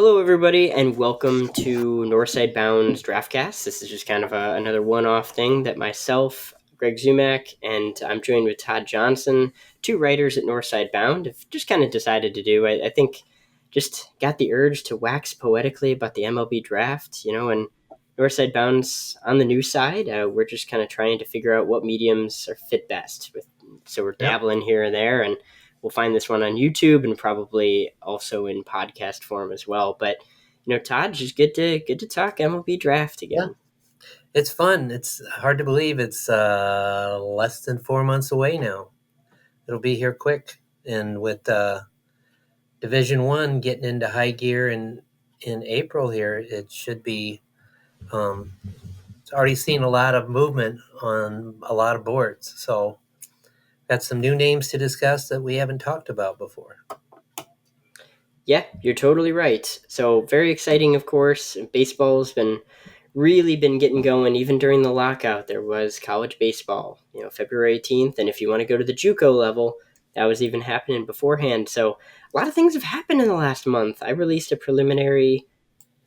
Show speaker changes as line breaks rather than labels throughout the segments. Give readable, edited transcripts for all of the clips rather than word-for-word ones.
Hello, everybody, and welcome to Northside Bound's Draftcast. This is just kind of another one-off thing that myself, Greg Zumak, and I'm joined with Todd Johnson, two writers at Northside Bound, have just kind of decided to do. I think just got the urge to wax poetically about the MLB draft, and Northside Bound's on the news side. We're just kind of trying to figure out what mediums are fit best. So we're
Yep.
dabbling here and there, and we'll find this one on YouTube and probably also in podcast form as well. But Todd, just good to talk MLB draft
Yeah.
again.
It's fun. It's hard to believe it's less than 4 months away now. It'll be here quick. And with Division One getting into high gear in April here, it should be. It's already seen a lot of movement on a lot of boards. So got some new names to discuss that we haven't talked about before.
Yeah, you're totally right. So very exciting, of course. Baseball's really been getting going. Even during the lockout, there was college baseball, February 18th. And if you want to go to the JUCO level, that was even happening beforehand. So a lot of things have happened in the last month. I released a preliminary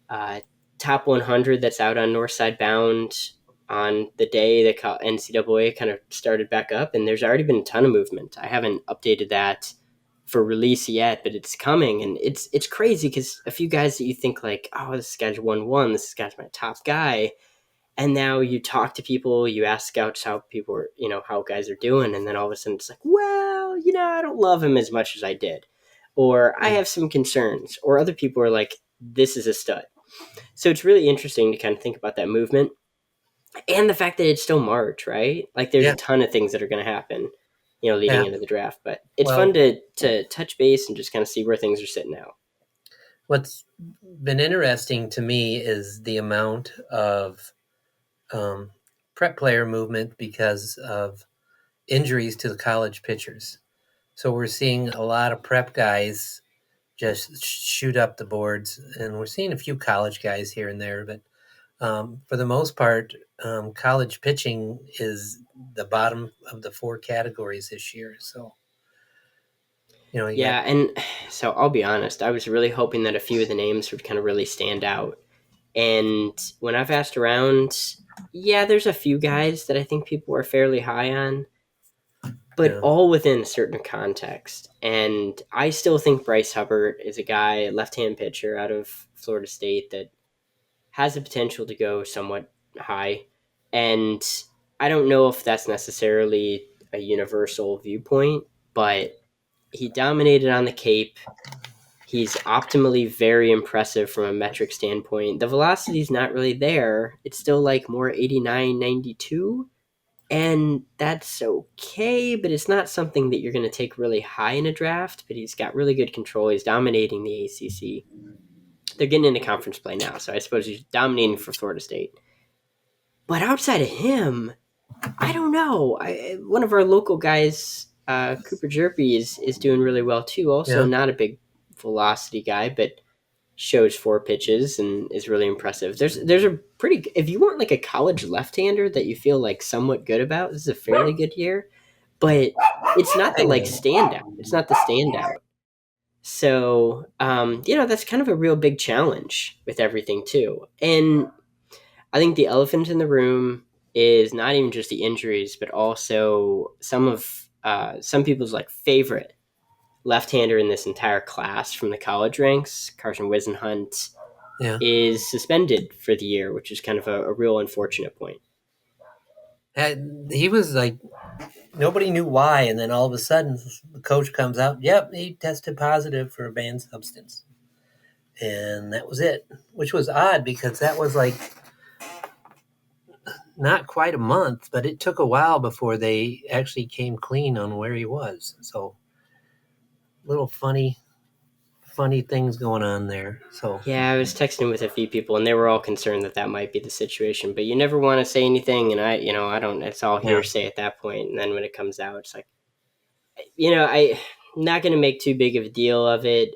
uh, top 100 that's out on Northside Bound on the day that NCAA kind of started back up, and there's already been a ton of movement. I haven't updated that for release yet, but it's coming, and it's crazy because a few guys that you think like, oh, this guy's 1-1, this guy's my top guy, and now you talk to people, you ask scouts how people are, how guys are doing, and then all of a sudden it's like, well, I don't love him as much as I did, or I have some concerns, or other people are like, this is a stud. So it's really interesting to kind of think about that movement and the fact that it's still March, right? Like there's a
Yeah.
ton of things that are going to happen, leading
Yeah.
into the draft. But it's fun
Well,
to touch base and just kind of see where things are sitting now.
what's been interesting to me is the amount of um, prep player movement because of injuries to the college pitchers. So we're seeing a lot of prep guys just shoot up the boards, and we're seeing a few college guys here and there. But for the most part, college pitching is the bottom of the four categories this year. So, you got.
Yeah, and so I'll be honest, I was really hoping that a few of the names would kind of really stand out. And when I've asked around, yeah, there's a few guys that I think people are fairly high on, but
Yeah.
all within a certain context. And I still think Bryce Hubbard is a guy, left-hand pitcher out of Florida State that has the potential to go somewhat high. And I don't know if that's necessarily a universal viewpoint, but he dominated on the Cape. He's optimally very impressive from a metric standpoint. The velocity's not really there. It's still like more 89, 92. And that's okay, but it's not something that you're going to take really high in a draft. But he's got really good control. He's dominating the ACC. They're getting into conference play now, so I suppose he's dominating for Florida State. But outside of him, I don't know. One of our local guys, Cooper Jerpy, is doing really well too. Also,
Yeah.
not a big velocity guy, but shows four pitches and is really impressive. There's a pretty, if you want like a college left-hander that you feel like somewhat good about, this is a fairly good year, but it's not the like standout. It's not the standout. So, that's kind of a real big challenge with everything too. And I think the elephant in the room is not even just the injuries, but also some people's like favorite left-hander in this entire class from the college ranks, Carson Wisenhunt,
Yeah.
is suspended for the year, which is kind of a real unfortunate point.
He was like, nobody knew why, and then all of a sudden, the coach comes out. Yep, he tested positive for a banned substance, and that was it. Which was odd because that was like not quite a month, but it took a while before they actually came clean on where he was. So, little funny things going on there. So,
Yeah, I was texting with a few people, and they were all concerned that that might be the situation. But you never want to say anything, and I don't. It's all
yeah,
hearsay at that point. And then when it comes out, it's like, I'm not going to make too big of a deal of it.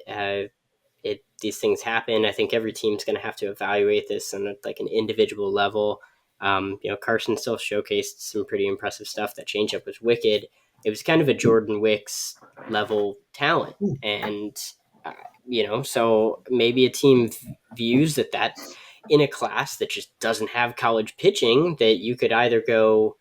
These things happen. I think every team's going to have to evaluate this on like an individual level. Carson still showcased some pretty impressive stuff. That changeup was wicked. It was kind of a Jordan Wicks level talent, and So maybe a team views that in a class that just doesn't have college pitching, that you could either go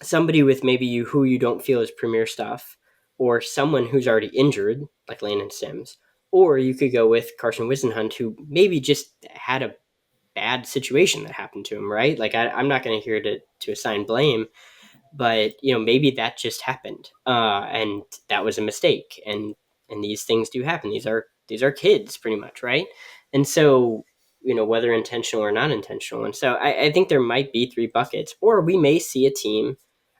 somebody with maybe who you don't feel is premier stuff, or someone who's already injured, like Landon Sims, or you could go with Carson Wisenhunt, who maybe just had a bad situation that happened to him, right? Like I'm not going to here to assign blame, but maybe that just happened, and that was a mistake, and these things do happen. These are kids, pretty much, right? And so whether intentional or not intentional, and so I think there might be three buckets, or we may see a team,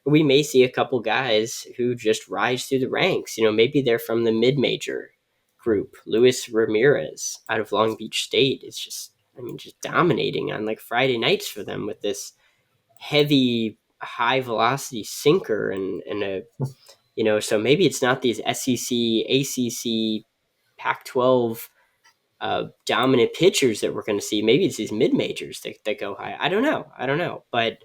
we may see a couple guys who just rise through the ranks. Maybe they're from the mid-major group. Luis Ramirez out of Long Beach State is just dominating on like Friday nights for them with this heavy, high velocity sinker, and a so maybe it's not these SEC, ACC, Pac-12 dominant pitchers that we're going to see. Maybe it's these mid majors that go high. I don't know, but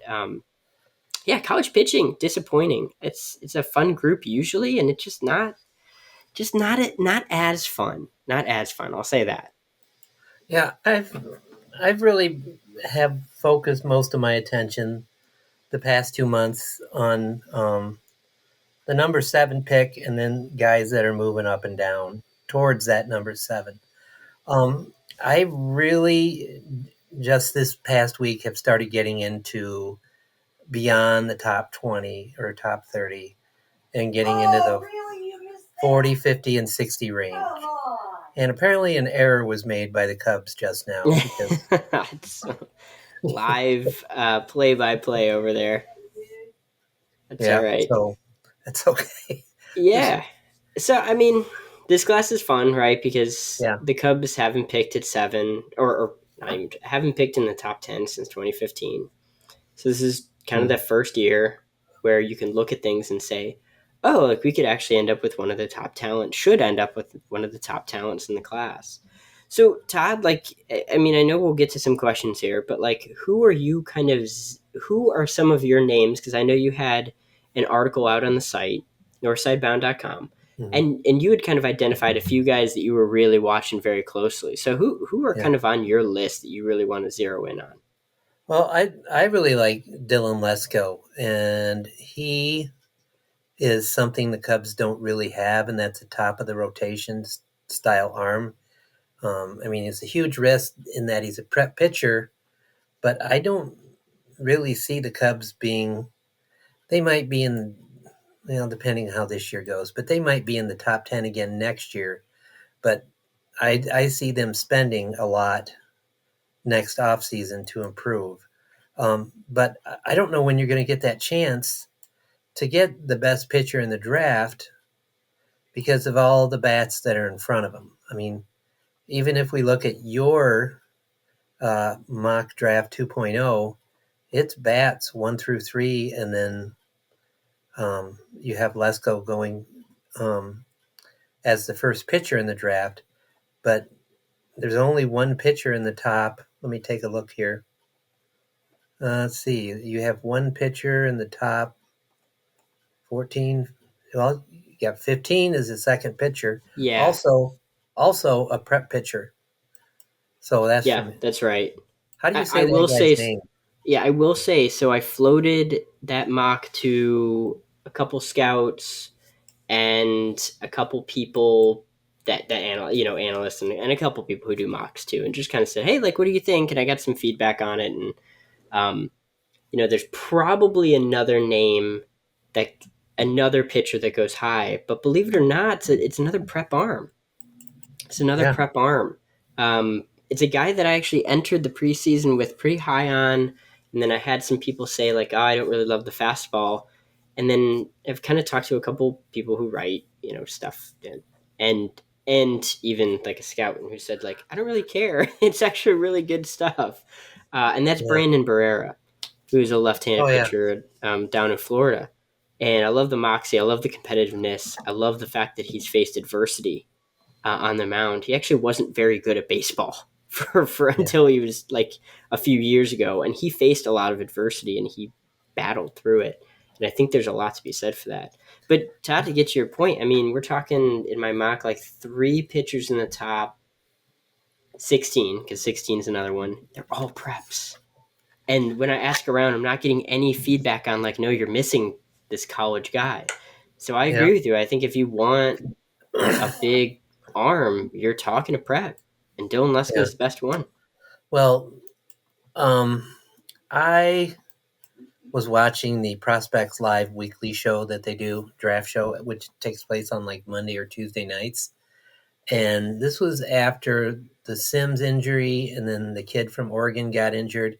yeah, college pitching disappointing. It's a fun group usually, and it's not as fun. Not as fun. I'll say that.
Yeah, I've really have focused most of my attention the past 2 months on the number 7 pick, and then guys that are moving up and down towards that number 7. I really just this past week have started getting into beyond the top 20 or top 30 and getting into the 40, 50, and 60 range. And apparently an error was made by the Cubs just now because
It's live play by play over there. That's all
yeah,
right.
so that's okay.
Yeah. So this class is fun, right? Because
Yeah.
the Cubs haven't picked at 7, or haven't picked in the top 10 since 2015. So this is kind of the first year where you can look at things and say, oh, like we could actually end up with one of the top talents, should end up with one of the top talents in the class. So Todd, like, I know we'll get to some questions here, but like, who are some of your names? Because I know you had an article out on the site, northsidebound.com,
Mhm.
and you had kind of identified a few guys that you were really watching very closely. So who are
Yeah.
kind of on your list that you really want to zero in on?
Well, I really like Dylan Lesko, and he is something the Cubs don't really have, and that's a top of the rotation style arm. It's a huge risk in that he's a prep pitcher, but I don't really see the Cubs being. They might be in, depending on how this year goes, but they might be in the top 10 again next year. But I see them spending a lot next offseason to improve. But I don't know when you're going to get that chance to get the best pitcher in the draft because of all the bats that are in front of him. Even if we look at your mock draft 2.0, it's bats 1 through 3, and then you have Lesko going as the first pitcher in the draft. But there's only one pitcher in the top. Let me take a look here. Let's see. You have one pitcher in the top 14. Well, you got 15 as the second pitcher.
Yeah,
Also a prep pitcher. So that's
yeah,
from.
that's right.
How do you
I
say that
will
guy's
say,
name?
yeah, I will say. So I floated that mock to a couple scouts and a couple people analysts, and a couple people who do mocks too, and just kind of said, hey, like, what do you think? And I got some feedback on it, and um, there's probably another pitcher that goes high, but believe it or not, it's another prep arm. It's another
Yeah,
prep arm. It's a guy that I actually entered the preseason with pretty high on, and then I had some people say like, "Oh, I don't really love the fastball," and then I've kind of talked to a couple people who write, stuff, and and even like a scout who said like, "I don't really care. It's actually really good stuff," and that's
yeah.
Brandon Barrera, who's a
Oh
left-handed
yeah,
pitcher down in Florida. And I love the moxie. I love the competitiveness. I love the fact that he's faced adversity on the mound. He actually wasn't very good at baseball for
yeah,
until he was like a few years ago, and he faced a lot of adversity and he battled through it. And I think there's a lot to be said for that. But Todd, to get to your point, I mean, we're talking in my mock like three pitchers in the top 16, because 16 is another one. They're all preps. And when I ask around, I'm not getting any feedback on like, no, you're missing this college guy. So I
Yeah.
agree with you. I think if you want a big arm, you're talking to prep, and Dylan Lesko
Yeah.
is the best one.
Well, um, I was watching the Prospects Live weekly show that they do, draft show, which takes place on like Monday or Tuesday nights. And this was after the Sims injury, and then the kid from Oregon got injured.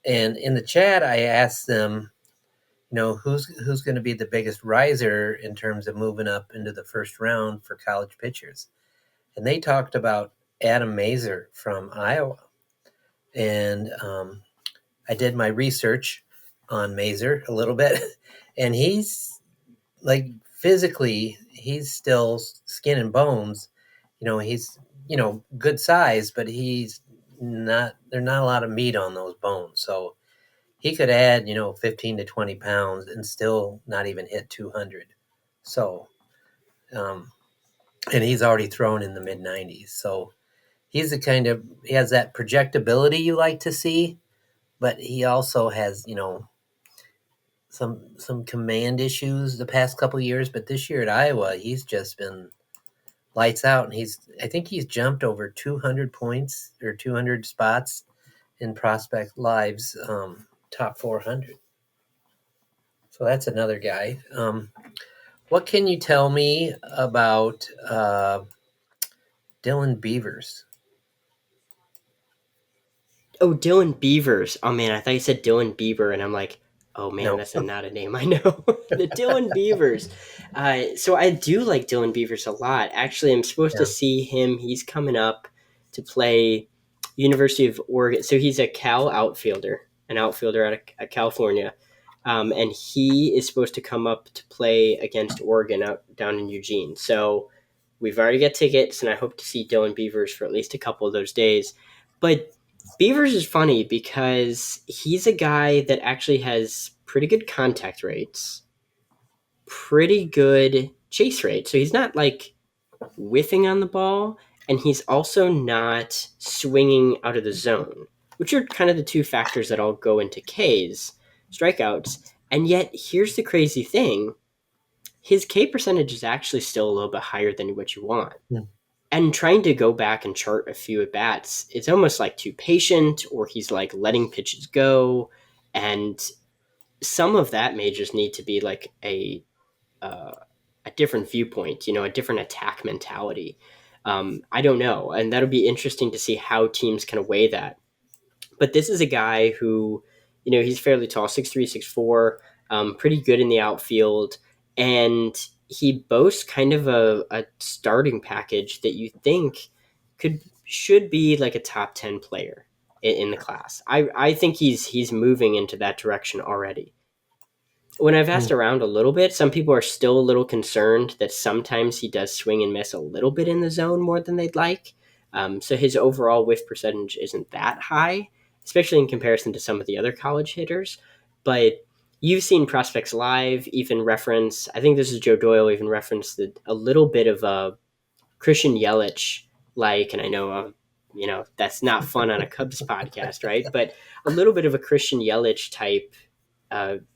And in the chat, I asked them, who's going to be the biggest riser in terms of moving up into the first round for college pitchers. And they talked about Adam Mazer from Iowa. And I did my research on Mazer a little bit, and he's like physically, he's still skin and bones. He's good size, but he's not. There's not a lot of meat on those bones, so he could add 15 to 20 pounds and still not even hit 200. So, um, and he's already thrown in the mid 90s. So he's the kind of he has that projectability you like to see, but he also has some command issues the past couple of years. But this year at Iowa, he's just been lights out, and I think he's jumped over 200 points or 200 spots in Prospect Live's top 400. So that's another guy. What can you tell me about Dylan Beavers?
Oh, Dylan Beavers. Oh man, I thought you said Dylan Bieber, and I'm like, oh man,
No.
that's not a name I know. The Dylan Beavers. So I do like Dylan Beavers a lot. Actually, I'm supposed to
Yeah.
see him. He's coming up to play University of Oregon. So he's a Cal outfielder, an outfielder out of California, and he is supposed to come up to play against Oregon out down in Eugene. So we've already got tickets, and I hope to see Dylan Beavers for at least a couple of those days. But Beavers is funny because he's a guy that actually has pretty good contact rates, pretty good chase rate. So he's not like whiffing on the ball, and he's also not swinging out of the zone, which are kind of the two factors that all go into K's strikeouts. And yet, here's the crazy thing: his K percentage is actually still a little bit higher than what you want.
Hmm.
And trying to go back and chart a few at bats, it's almost like too patient, or he's like letting pitches go, and some of that may just need to be like uh, a different viewpoint, a different attack mentality. I don't know, and that'll be interesting to see how teams kind of weigh that. But this is a guy who, he's fairly tall, 6'3", 6'4", pretty good in the outfield, and he boasts kind of a starting package that you think should be like a top 10 player in the class. I think he's moving into that direction already. When I've
Hmm.
asked around a little bit, some people are still a little concerned that sometimes he does swing and miss a little bit in the zone more than they'd like. So his overall whiff percentage isn't that high, especially in comparison to some of the other college hitters. But you've seen prospects live even reference, I think this is Joe Doyle, even referenced a little bit of a Christian Yelich, like, and I know, that's not fun on a Cubs podcast, right? But a little bit of a Christian Yelich type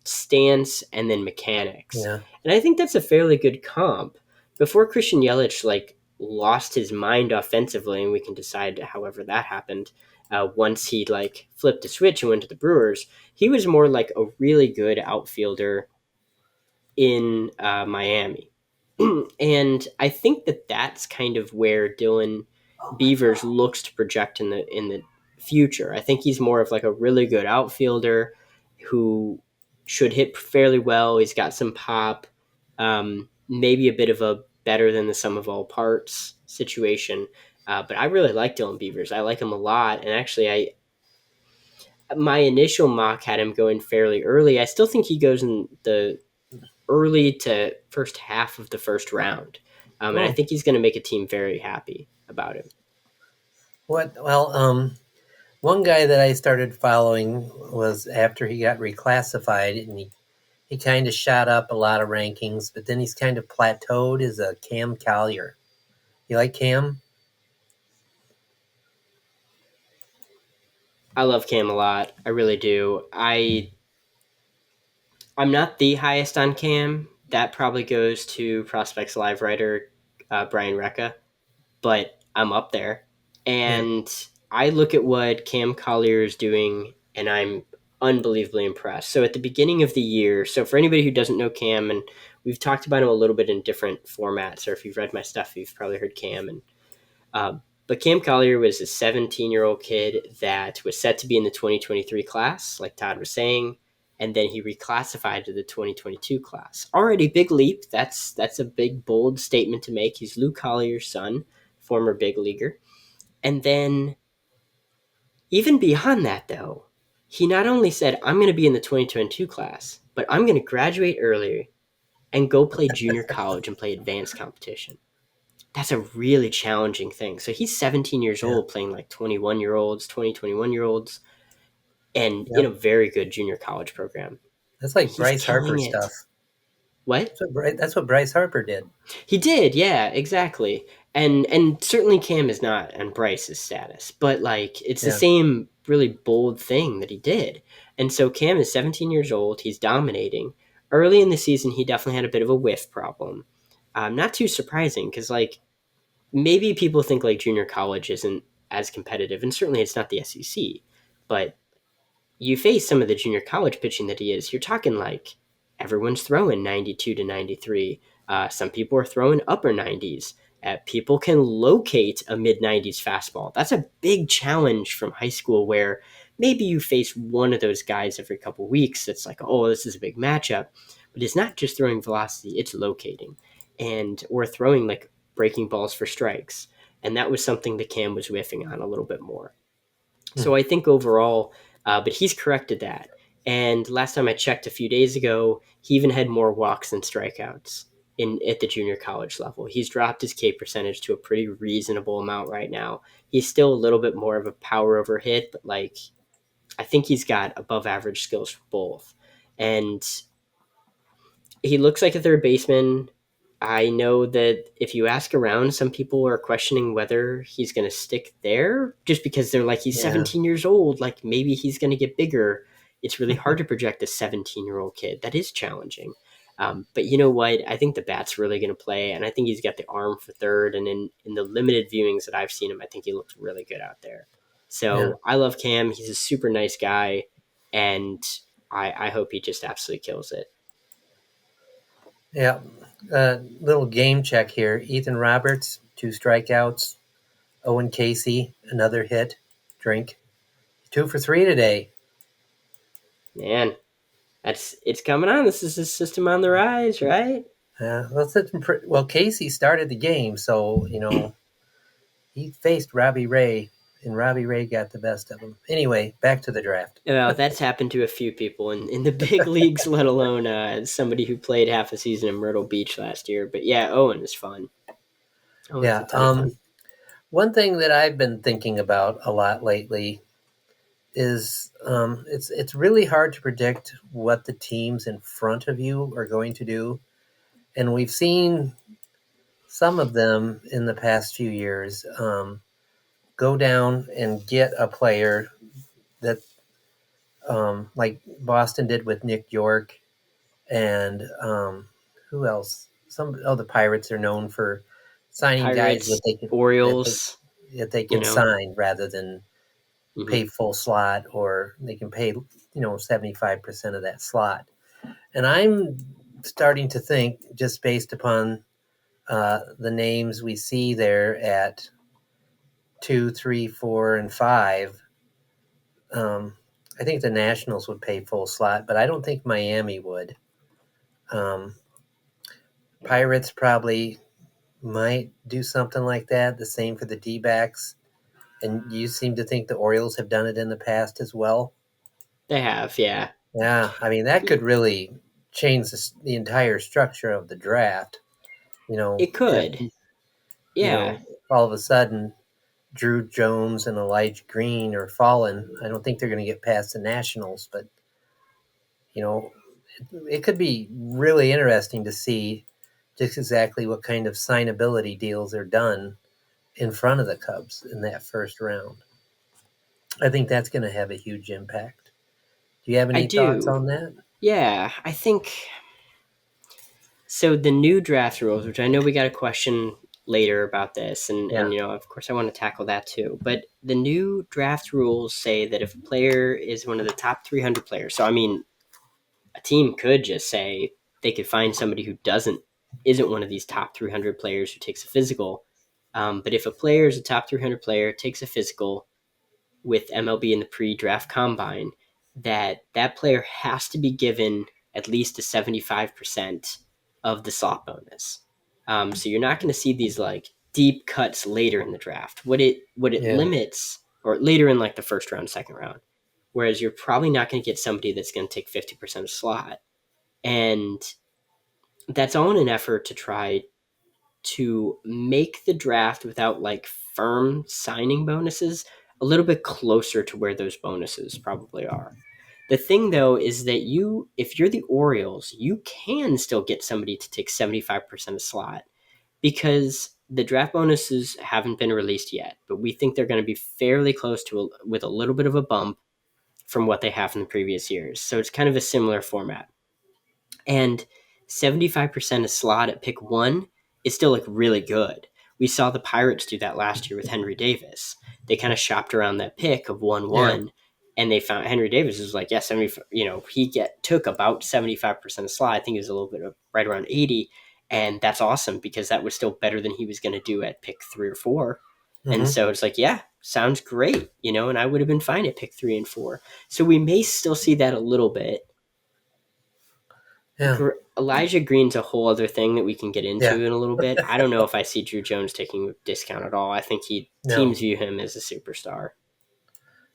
stance and then mechanics.
Yeah.
And I think that's a fairly good comp. Before Christian Yelich like lost his mind offensively, and we can decide however that happened. Once he like flipped a switch and went to the Brewers, he was more like a really good outfielder in Miami. And I think that that's kind of where Dylan Beavers looks to project in the future. I think he's more of like a really good outfielder who should hit fairly well. He's got some pop, maybe a bit of a better than the sum of all parts situation. But I really like Dylan Beavers. I like him a lot, and actually, I my initial mock had him going fairly early. I still think he goes in the early to first half of the first round. And I
Oh,
think he's going to make a team very happy about him.
what? Well, one guy that I started following was after he got reclassified, and he kind of shot up a lot of rankings, but then he's kind of plateaued, is a Cam Collier. You like Cam?
I love Cam a lot. I really do. I'm not the highest on Cam. That probably goes to Prospects Live writer Brian Recca, but I'm up there.
Yeah.
And I look at what Cam Collier is doing, and I'm unbelievably impressed. So at the beginning of the year, so for anybody who doesn't know Cam, and we've talked about him a little bit in different formats, or if you've read my stuff, you've probably heard Cam. And but Cam Collier was a 17-year-old kid that was set to be in the 2023 class, like Todd was saying, and then he reclassified to the 2022 class. Already big leap. That's a big bold statement to make. He's Luke Collier's son, former big leaguer. And then even beyond that though, he not only said I'm going to be in the 2022 class, but I'm going to graduate earlier and go play junior college and play advanced competition. That's a really challenging thing. So he's 17 years
Yeah.
old playing like 21-year-olds, 20, 21-year-olds, and in a
Yep.
very good junior college program.
That's
And
like
he's
Bryce Harper
killing it.
stuff.
What?
That's what Bryce Harper did.
He did, yeah, exactly. And certainly Cam is not on Bryce's status, but like it's the
Yeah.
same really bold thing that he did. And so Cam is 17 years old, he's dominating. Early in the season he definitely had a bit of a whiff problem. Not too surprising because like maybe people think like junior college isn't as competitive, and certainly it's not the SEC. But you face some of the junior college pitching that he is. You're talking like everyone's throwing 92 to 93. Some people are throwing upper 90s. People can locate a mid 90s fastball. That's a big challenge from high school where maybe you face one of those guys every couple weeks. It's like, oh, this is a big matchup. But it's not just throwing velocity, it's locating. And we're throwing like breaking balls for strikes. And that was something that Cam was whiffing on a little bit more.
Hmm.
So I think overall, but he's corrected that. And last time I checked a few days ago, he even had more walks than strikeouts in at the junior college level. He's dropped his K percentage to a pretty reasonable amount right now. He's still a little bit more of a power over hit, but like I think he's got above average skills for both. And he looks like a third baseman. I know that if you ask around, some people are questioning whether he's going to stick there just because they're like, he's
Yeah.
17 years old. Like maybe he's going to get bigger. It's really hard to project a 17-year-old kid. That is challenging. But you know what? I think the bat's really going to play, and I think he's got the arm for third. And in the limited viewings that I've seen him, I think he looks really good out there.
Yeah.
So I love Cam. He's a super nice guy, and I hope he just absolutely kills it.
Yeah. Little game check here. Ethan Roberts, 2 strikeouts. Owen Casey, another hit. Drink. 2 for 3 today.
Man, it's coming on. This is a system on the rise, right?
Well, Casey started the game, so he faced Robbie Ray, and Robbie Ray got the best of him. Anyway, back to the draft.
Well, that's happened to a few people in the big leagues, let alone somebody who played half a season in Myrtle Beach last year. But yeah, Owen is fun. Owen's a
Yeah.
ton of fun.
One thing that I've been thinking about a lot lately is it's really hard to predict what the teams in front of you are going to do, and we've seen some of them in the past few years go down and get a player that, like Boston did with Nick York, and who else? The Pirates are known for signing guys
Pirates, Orioles,
that they
you
can
know.
sign rather than
Hmm.
pay full slot, or they can pay 75% of that slot. And I'm starting to think, just based upon the names we see there at 2, 3, 4, and 5. I think the Nationals would pay full slot, but I don't think Miami would. Um, Pirates probably might do something like that. The same for the D-backs. And you seem to think the Orioles have done it in the past as well.
They have, yeah.
Yeah, I mean that could really change the entire structure of the draft.
It
If
could, yeah.
all of a sudden Drew Jones and Elijah Green are fallen, I don't think they're going to get past the Nationals, but you know, it could be really interesting to see just exactly what kind of signability deals are done in front of the Cubs in that first round. I think that's going to have a huge impact. Do you have
I
any thoughts
do.
on that?
Yeah, I think so. The new draft rules, which I know we got a question later about this, and
Yeah.
of course, I want to tackle that too. But the new draft rules say that if a player is one of the top 300 players, so I mean, a team could just say they could find somebody who isn't one of these top 300 players who takes a physical. But if a player is a top 300 player, takes a physical with MLB in the pre-draft combine, that player has to be given at least a 75% of the slot bonus. So you're not going to see these like deep cuts later in the draft. What it
Yeah.
limits, or later in like the first round, second round. Whereas you're probably not going to get somebody that's going to take 50% of slot, and that's all in an effort to try to make the draft without like firm signing bonuses a little bit closer to where those bonuses probably are. The thing though is that if you're the Orioles, you can still get somebody to take 75% of slot because the draft bonuses haven't been released yet, but we think they're going to be fairly close to with a little bit of a bump from what they have in the previous years. So it's kind of a similar format. And 75% of slot at pick one is still like really good. We saw the Pirates do that last year with Henry Davis. They kind of shopped around that pick of 1
Yeah.
1, and they found Henry Davis was like, yeah, 70, he took about 75% of slot. I think it was a little bit of right around 80. And that's awesome because that was still better than he was going to do at pick 3 or 4. And
Mm-hmm.
so it's like, yeah, sounds great, and I would have been fine at pick 3 and 4. So we may still see that a little bit.
Yeah.
Elijah Green's a whole other thing that we can get
Yeah.
into in a little bit. I don't know if I see Drew Jones taking a discount at all. I think
No.
teams view him as a superstar.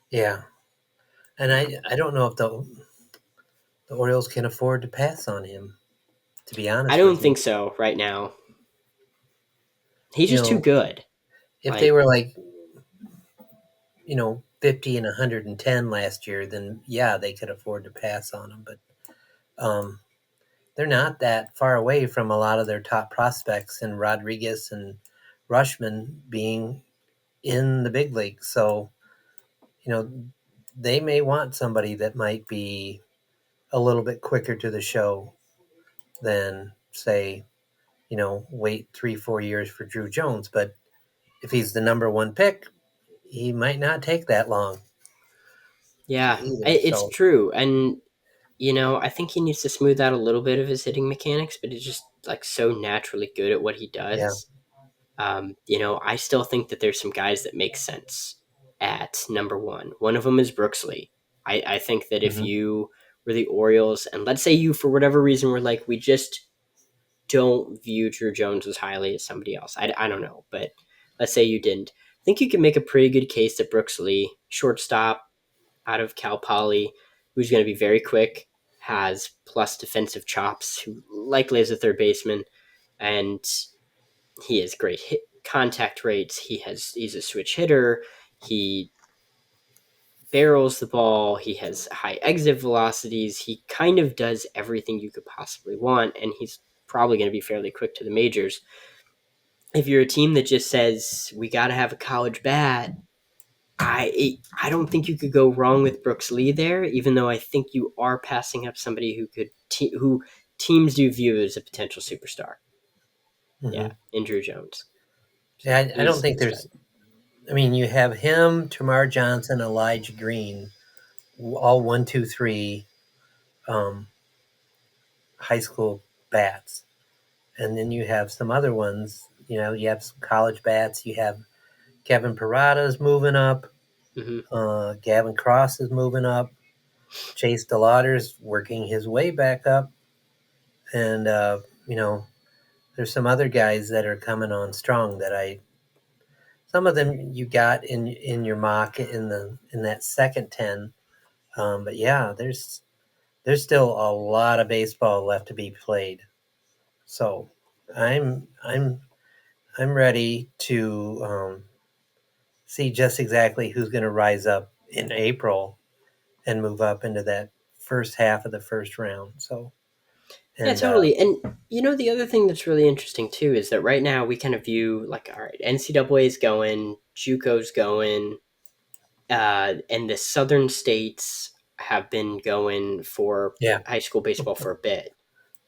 Yeah. And I don't know if the Orioles can afford to pass on him, to be
I
honest
don't
with you.
think so right now. He's
You
just too
know,
good.
if they
Like,
were like, 50 and 110 last year, then yeah, they could afford to pass on him. But um, they're not that far away from a lot of their top prospects, and Rodriguez and Rushman being in the big leagues. So, you know, they may want somebody that might be a little bit quicker to the show than, say, wait 3-4 years for Drew Jones. But if he's the number one pick, he might not take that long
yeah,
either.
it's
So,
true. And, I think he needs to smooth out a little bit of his hitting mechanics, but he's just like so naturally good at what he
yeah.
does. I still think that there's some guys that make sense at number one. One of them is Brooksley. I think that if
Hmm.
you were the Orioles, and let's say you, for whatever reason, were like, we just don't view Drew Jones as highly as somebody else. I don't know, but let's say you didn't. I think you can make a pretty good case that Brooksley, shortstop out of Cal Poly, who's going to be very quick, has plus defensive chops, who likely is a third baseman, and he has great hit contact rates. He's a switch hitter. He barrels the ball. He has high exit velocities. He kind of does everything you could possibly want, and he's probably going to be fairly quick to the majors. If you're a team that just says we got to have a college bat, I don't think you could go wrong with Brooks Lee there. Even though I think you are passing up somebody who teams do view as a potential superstar. Yeah,
Hmm.
in Drew Jones.
Yeah, I don't think
He's
there's.
good.
I mean, you have him, Tamar Johnson, Elijah Green, all 1, 2, 3 um, high school bats, and then you have some other ones. You have some college bats. You have Kevin Parada's moving up.
Hmm.
Gavin Cross is moving up. Chase DeLauter's working his way back up, and there's some other guys that are coming on strong that I. Some of them you got in your mock in that second 10. But yeah, there's still a lot of baseball left to be played. So I'm I'm ready to see just exactly who's going to rise up in April and move up into that first half of the first round. So,
Yeah,
and
totally. And the other thing that's really interesting too is that right now we kind of view like, all right, NCAA is going, JUCO's going, and the southern states have been going for
yeah,
high school baseball for a bit.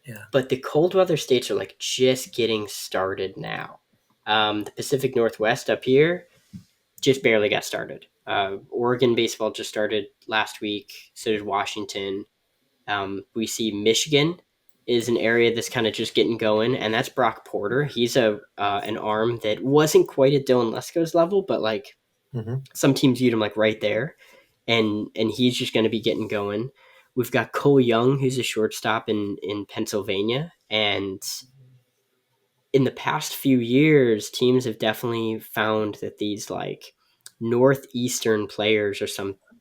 yeah,
But the cold weather states are like just getting started now. The Pacific Northwest up here just barely got started. Oregon baseball just started last week. So did Washington. We see Michigan is an area that's kind of just getting going, and that's Brock Porter. He's a an arm that wasn't quite at Dylan Lesko's level, but like
hmm
some teams viewed him like right there, and he's just going to be getting going. We've got Cole Young, who's a shortstop in Pennsylvania, and in the past few years, teams have definitely found that these like northeastern players are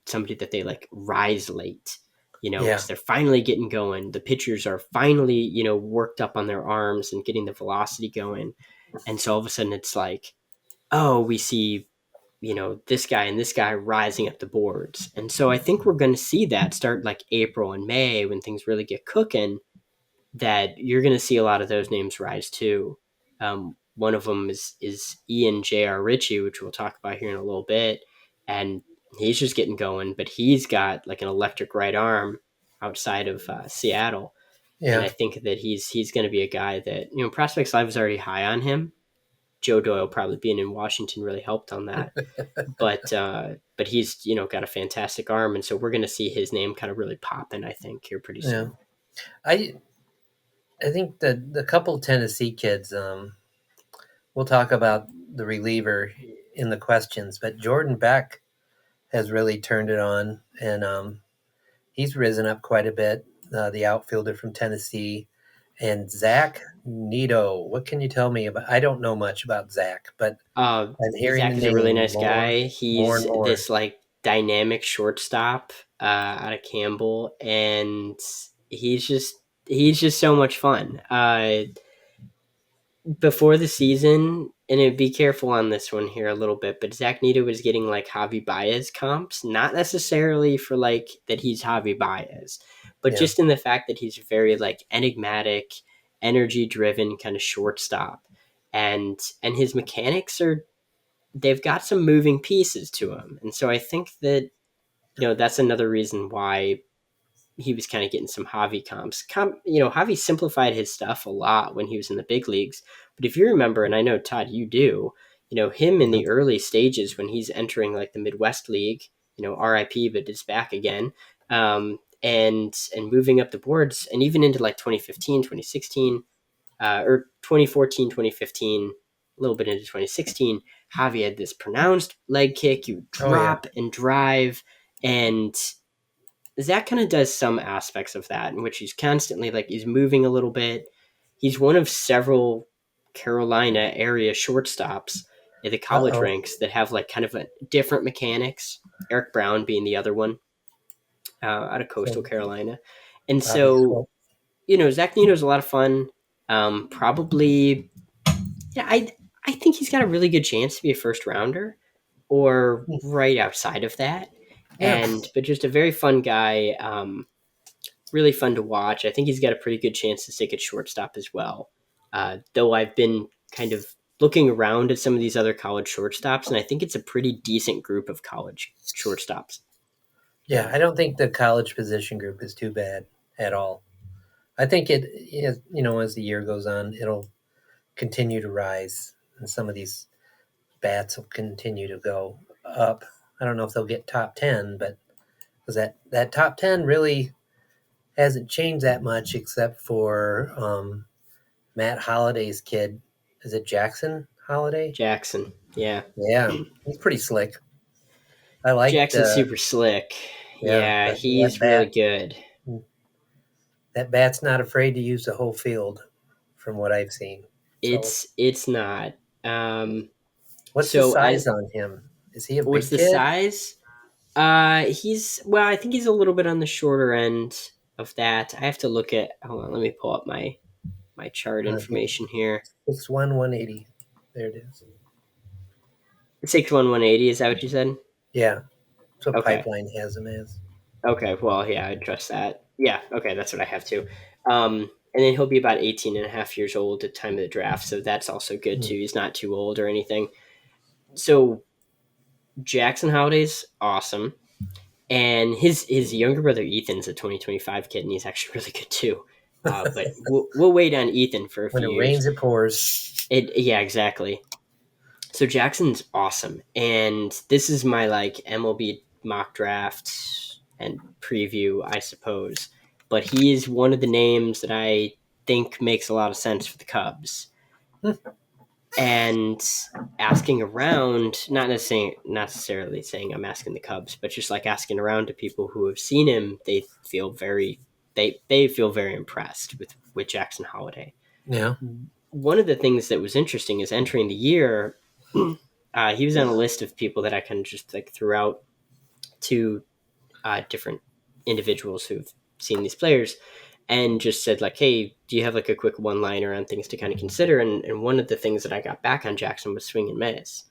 somebody that they like rise late,
yeah,
because they're finally getting going. The pitchers are finally, worked up on their arms and getting the velocity going, and so all of a sudden it's like, oh, we see, this guy and this guy rising up the boards, and so I think we're going to see that start like April and May when things really get cooking, that you're going to see a lot of those names rise too. One of them is Ian J.R. Ritchie, which we'll talk about here in a little bit, and he's just getting going. But he's got like an electric right arm outside of Seattle, and
yeah,
I think that he's going to be a guy that Prospects Live was already high on him. Joe Doyle probably being in Washington really helped on that, but he's got a fantastic arm, and so we're going to see his name kind of really popping. I think here pretty
yeah.
soon.
I I think that the couple Tennessee kids. We'll talk about the reliever in the questions, but Jordan Beck has really turned it on, and he's risen up quite a bit. The outfielder from Tennessee, and Zach Nito. What can you tell me about? I don't know much about Zach, but I'm hearing the
Zach is a really
name
nice guy.
more
He's
and more.
this like dynamic shortstop out of Campbell, and he's just so much fun. Before the season, and be careful on this one here a little bit, but Zach Nito was getting like Javi Baez comps, not necessarily for like that he's Javi Baez, but
Yeah.
just in the fact that he's very like enigmatic, energy driven kind of shortstop, and his mechanics are, they've got some moving pieces to him. And so I think that, that's another reason why he was kind of getting some Javi comps. Javi simplified his stuff a lot when he was in the big leagues. But if you remember, and I know, Todd, you do, him in
Mhm.
the early stages when he's entering like the Midwest League, RIP, but it's back again. And moving up the boards and even into like 2015, 2016, or 2014, 2015, a little bit into 2016, Javi had this pronounced leg kick. You
Oh yeah.
drop and drive, and Zach kind of does some aspects of that in which he's constantly like he's moving a little bit. He's one of several Carolina area shortstops in the
Uh
college
oh.
ranks that have like kind of a different mechanics. Eric Brown being the other one, out of Coastal
So
Carolina, and
Bobby
so
Schultz.
Zach Nino's a lot of fun. Probably, yeah, I think he's got a really good chance to be a first rounder or right outside of that.
Yeah.
But just a very fun guy, really fun to watch. I think he's got a pretty good chance to stick at shortstop as well. Though I've been kind of looking around at some of these other college shortstops, and I think it's a pretty decent group of college shortstops.
Yeah. I don't think the college position group is too bad at all. I think as the year goes on, it'll continue to rise, and some of these bats will continue to go up. I don't know if they'll get top 10, but because that top 10 really hasn't changed that much except for Matt Holliday's kid. Is it Jackson Holliday?
Jackson, yeah,
Yeah, he's pretty slick. I liked,
Jackson's super slick.
yeah,
Yeah,
that
he's really
bat.
good.
That bat's not afraid to use the whole field, from what I've seen. So,
It's not. Um,
what's the
so
size
as
on him? Is he a
what's
big
the
kid?
size? He's, well, I think he's a little bit on the shorter end of that. I have to look at. Hold on, let me pull up my chart
He's
information here.
6'1", 180. There it is.
6'1", 180. Is that what you said?
Yeah, that's what
Okay.
Pipeline has him as.
Okay, well, yeah, I trust that. Yeah, okay, that's what I have too. And then he'll be about 18 and a half years old at the time of the draft, so that's also good
Hmm.
too. He's not too old or anything. So Jackson Holliday's awesome. And his younger brother Ethan's a 2025 kid, and he's actually really good too. But we'll wait on Ethan for a
When
few
it
years.
rains, it pours.
Yeah, exactly. So Jackson's awesome, and this is my like MLB mock draft and preview, I suppose. But he is one of the names that I think makes a lot of sense for the Cubs.
Hmm.
And asking around, not necessarily saying I'm asking the Cubs, but just like asking around to people who have seen him, they feel very impressed with Jackson Holliday.
Yeah.
One of the things that was interesting is entering the year, he was on a list of people that I kind of just like threw out to different individuals who've seen these players and just said like, hey, do you have like a quick one liner on things to kind of consider? And one of the things that I got back on Jackson was swing and miss.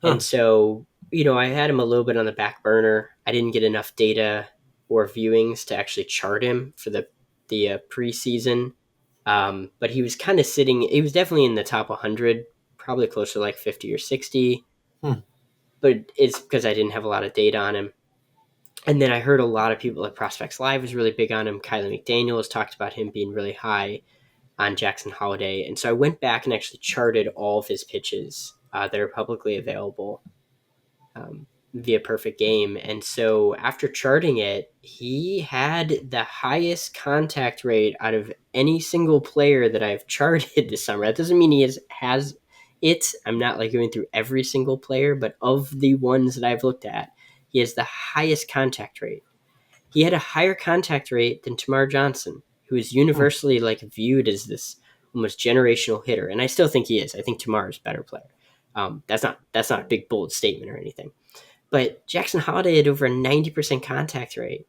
And
Huh.
so, I had him a little bit on the back burner. I didn't get enough data or viewings to actually chart him for the preseason. But he was kind of sitting. He was definitely in the top 100, probably closer to like 50 or 60.
Hmm.
But it's because I didn't have a lot of data on him. And then I heard a lot of people like Prospects Live was really big on him. Kylie McDaniel has talked about him being really high on Jackson Holliday. And so I went back and actually charted all of his pitches that are publicly available via Perfect Game. And so after charting it, he had the highest contact rate out of any single player that I've charted this summer. That doesn't mean has it. I'm not like going through every single player, but of the ones that I've looked at, he has the highest contact rate. He had a higher contact rate than Tamar Johnson, who is
Hmm.
universally like viewed as this almost generational hitter, and I still think he is. I think Tamar is a better player. That's not a big bold statement or anything. But Jackson Holliday had over a 90% contact rate.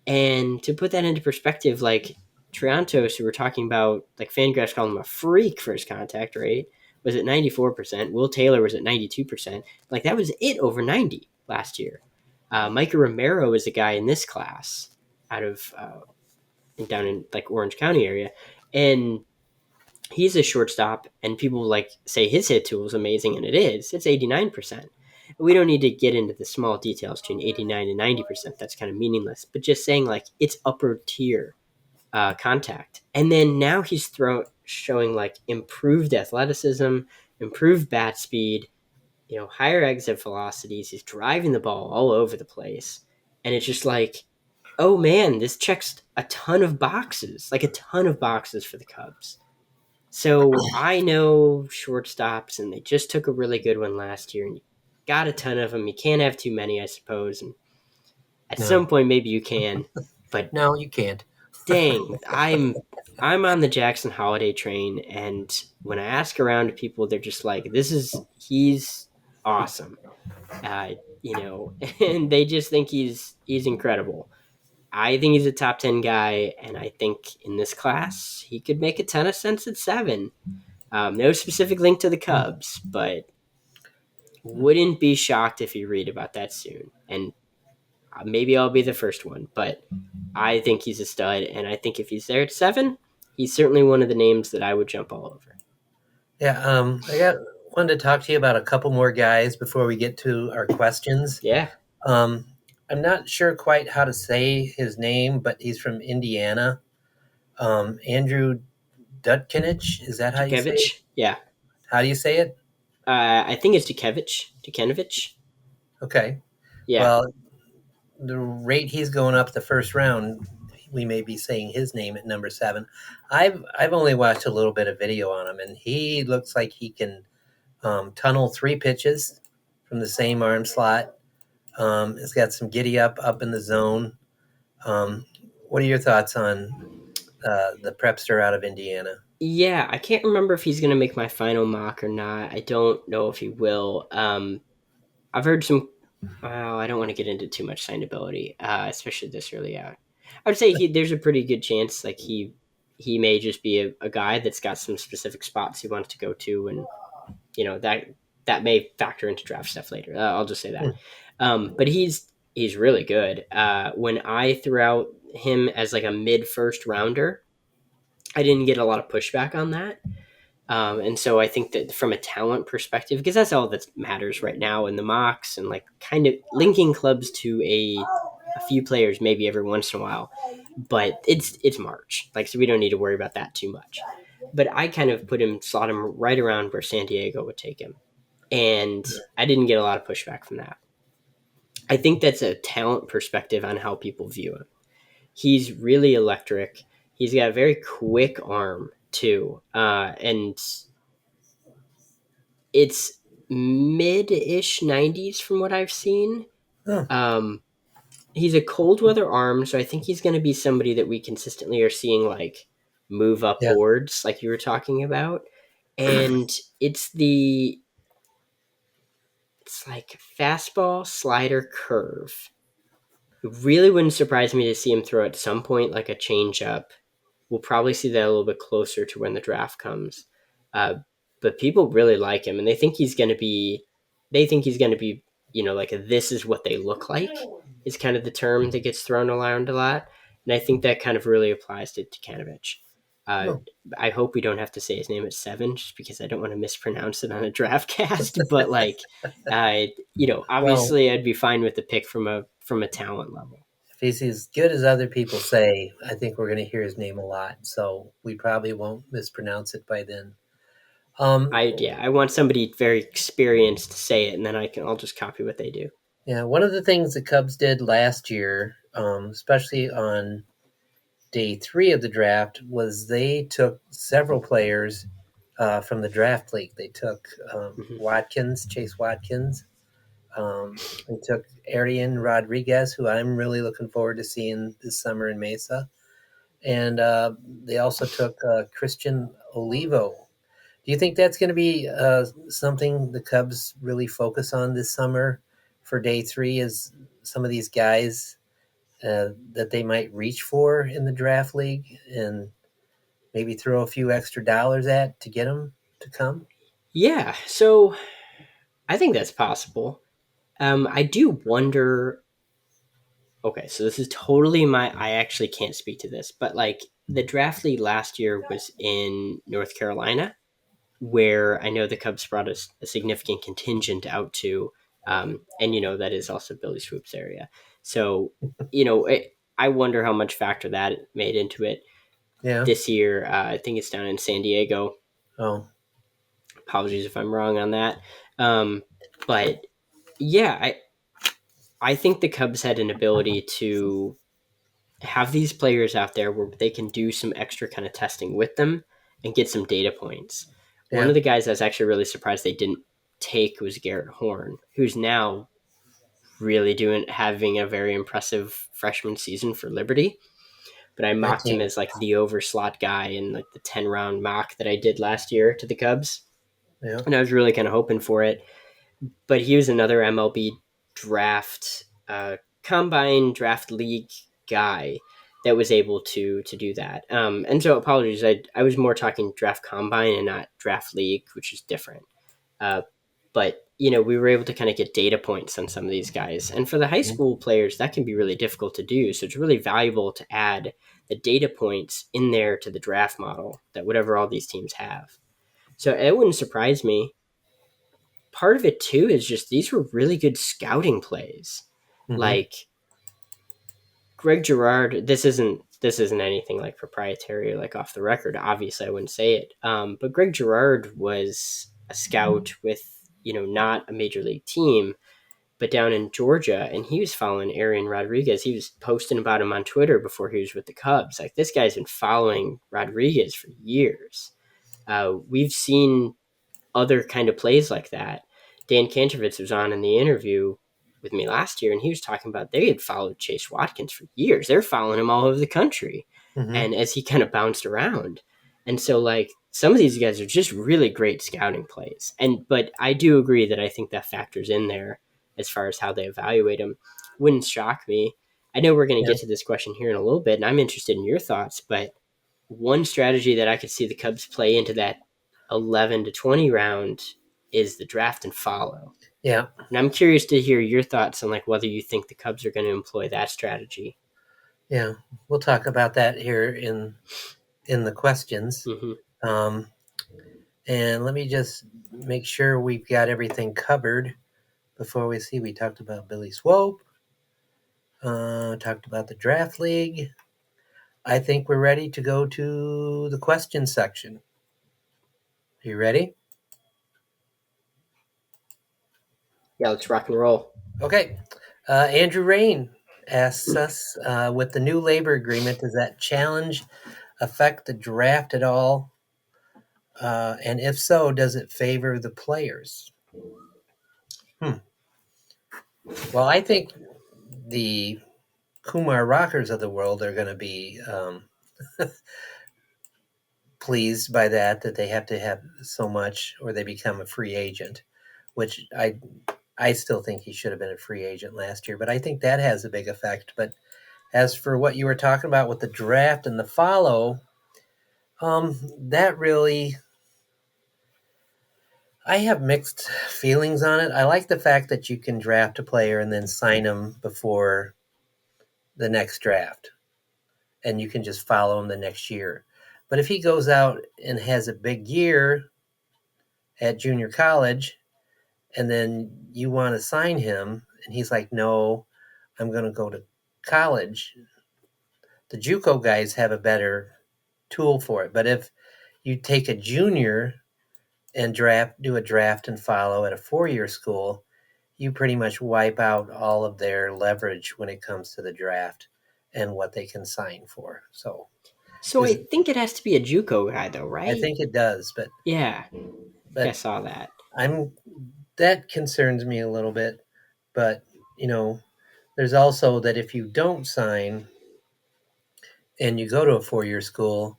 And to put that into perspective, like Triantos, who we're talking about, like Fangraphs called him a freak for his contact rate, was at 94%. Will Taylor was at 92%. Like that was it over 90 last year. Micah Romero is a guy in this class out of down in like Orange County area. And he's a shortstop, and people like say his hit tool is amazing, and it is. It's 89%. We don't need to get into the small details between 89 and 90%. That's kind of meaningless. But just saying like it's upper tier contact, and then now he's showing like improved athleticism, improved bat speed, higher exit velocities. He's driving the ball all over the place, and it's just like, oh man, this checks a ton of boxes, like a ton of boxes for the Cubs. So I know shortstops, and they just took a really good one last year, and you got a ton of them. You can't have too many, I suppose. And at some
No.
point, maybe you can. But
No, you can't.
dang, I'm on the Jackson Holiday train, and when I ask around to people, they're just like, he's awesome, uh, and they just think he's incredible. I think he's a top 10 guy, and I think in this class he could make a ton of sense at 7. No specific link to the
Hmm.
Cubs, but wouldn't be shocked if you read about that soon. And maybe I'll be the first one, but I think he's a stud. And I think if he's there at 7, he's certainly one of the names that I would jump all over.
Yeah. I got wanted to talk to you about a couple more guys before we get to our questions.
Yeah.
Um, I'm not sure quite how to say his name, but he's from Indiana. Andrew Dutkinich. Is that how you say it?
Dukevich. Yeah.
How do you say it?
I think it's Dukevich. Dukenovich.
Okay.
Yeah.
Well, the rate he's going up the first round, we may be saying his name at number 7. I've only watched a little bit of video on him, and he looks like he can tunnel 3 pitches from the same arm slot. It's got some giddy up in the zone. Um, what are your thoughts on the prepster out of Indiana?
Yeah. I can't remember if he's going to make my final mock or not. I don't know if he will. I've heard some. Well, I don't want to get into too much signability, especially this early out. I would say there's a pretty good chance, like he may just be a guy that's got some specific spots he wants to go to, and that may factor into draft stuff later. I'll just say that. But He's really good. When I threw out him as like a mid first rounder, I didn't get a lot of pushback on that. And so I think that from a talent perspective, because that's all that matters right now in the mocks and like kind of linking clubs to a few players maybe every once in a while, but it's March, like so we don't need to worry about that too much. But I kind of slot him right around where San Diego would take him, and I didn't get a lot of pushback from that. I think that's a talent perspective on how people view him. He's really electric. He's got a very quick arm too, and it's mid-ish 90s from what I've seen.
Oh,
Um, he's a cold weather arm, so I think he's going to be somebody that we consistently are seeing like move up
yeah.
boards, like you were talking about. And it's like fastball, slider, curve. It really wouldn't surprise me to see him throw at some point like a changeup. We'll probably see that a little bit closer to when the draft comes. Uh, but people really like him, and they think he's going to be. They think he's going to be, like this is what they look like. Is kind of the term that gets thrown around a lot, and I think that kind of really applies to Dutkinich. Uh,
Oh,
I hope we don't have to say his name at 7, just because I don't want to mispronounce it on a draft cast. But like,
well,
obviously, I'd be fine with the pick from a talent level.
if he's as good as other people say, I think we're going to hear his name a lot. So we probably won't mispronounce it by then. Um,
I want somebody very experienced to say it, and then I'll just copy what they do.
yeah, one of the things the Cubs did last year, especially on day 3 of the draft, was they took several players from the draft league. They took
Mm-hmm.
Chase Watkins. They took Arian Rodriguez, who I'm really looking forward to seeing this summer in Mesa. And they also took Christian Olivo. Do you think that's going to be something the Cubs really focus on this summer for day 3? Is some of these guys that they might reach for in the draft league and maybe throw a few extra dollars at to get them to come?
Yeah, so I think that's possible. I do wonder. Okay, so this is totally I actually can't speak to this, but like the draft league last year was in North Carolina, where I know the Cubs brought a significant contingent out to, and that is also Billy Swoop's area. So, I wonder how much factor that made into it
Yeah.
this year. I think it's down in San Diego.
Oh,
Apologies if I'm wrong on that. Um, but yeah, I think the Cubs had an ability to have these players out there where they can do some extra kind of testing with them and get some data points. One
yeah.
of the guys I was actually really surprised they didn't take was Garrett Horn, who's now really having a very impressive freshman season for Liberty. But I
I
mocked him
think,
as like the overslot guy in like the 10-round mock that I did last year to the Cubs.
yeah.
And I was really kind of hoping for it. But he was another MLB draft, combine draft league guy that was able to do that. And so apologies, I was more talking draft combine and not draft league, which is different. But we were able to kind of get data points on some of these guys, and for the high
Mhm.
school players, that can be really difficult to do. So it's really valuable to add the data points in there to the draft model that whatever all these teams have. So it wouldn't surprise me. Part of it too is just these were really good scouting plays.
Mhm.
Like Greg Girard, this isn't anything like proprietary or like off the record. Obviously, I wouldn't say it. But Greg Girard was a scout with not a major league team, but down in Georgia, and he was following Arian Rodriguez. He was posting about him on Twitter before he was with the Cubs. Like this guy's been following Rodriguez for years. We've seen other kind of plays like that. Dan Kantrowitz was on in the interview with me last year, and he was talking about they had followed Chase Watkins for years. They're following him all over the country,
Mhm.
and as he kind of bounced around, and so like some of these guys are just really great scouting plays. But I do agree that I think that factors in there as far as how they evaluate him. Wouldn't shock me. I know we're going to
Yeah.
get to this question here in a little bit, and I'm interested in your thoughts, but one strategy that I could see the Cubs play into that 11 to 20 round is the draft and follow.
Yeah,
And I'm curious to hear your thoughts on like whether you think the Cubs are going to employ that strategy.
yeah. We'll talk about that here in the questions.
Hmm.
Um, and let me just make sure we've got everything covered before we see. We talked about Billy Swope. Talked about the draft league. I think we're ready to go to the question section. Are you ready?
Yeah, let's rock and roll.
Okay. Andrew Rain asks us with the new labor agreement, does that challenge affect the draft at all? And if so, does it favor the players? Hmm. Well, I think the Kumar Rockers of the world are going to be pleased by that they have to have so much or they become a free agent, which I still think he should have been a free agent last year, but I think that has a big effect. But as for what you were talking about with the draft and the follow, that really, I have mixed feelings on it. I like the fact that you can draft a player and then sign them before the next draft, and you can just follow him the next year. But if he goes out and has a big year at junior college, and then you want to sign him, and he's like, "No, I'm going to go to college." The JUCO guys have a better tool for it. But if you take a junior and do a draft and follow at a 4-year school, you pretty much wipe out all of their leverage when it comes to the draft and what they can sign for. So
So I
is
think it has to be a JUCO guy, though,
I
right?
think it does, but
Yeah, I
but
saw that.
I'm that concerns me a little bit. But you know, there's also that if you don't sign and you go to a 4-year school,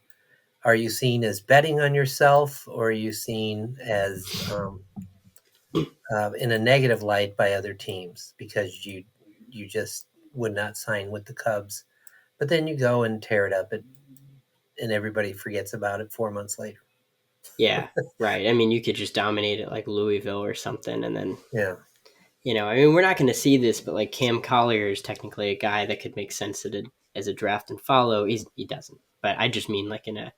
are you seen as betting on yourself, or are you seen as in a negative light by other teams because you just would not sign with the Cubs, but then you go and tear it up, and everybody forgets about it 4 months later.
Yeah, right. I mean, you could just dominate it like Louisville or something, and then
Yeah,
I mean, we're not going to see this, but like Cam Collier is technically a guy that could make sense as a draft and follow. He doesn't, but I just mean like in a
yeah,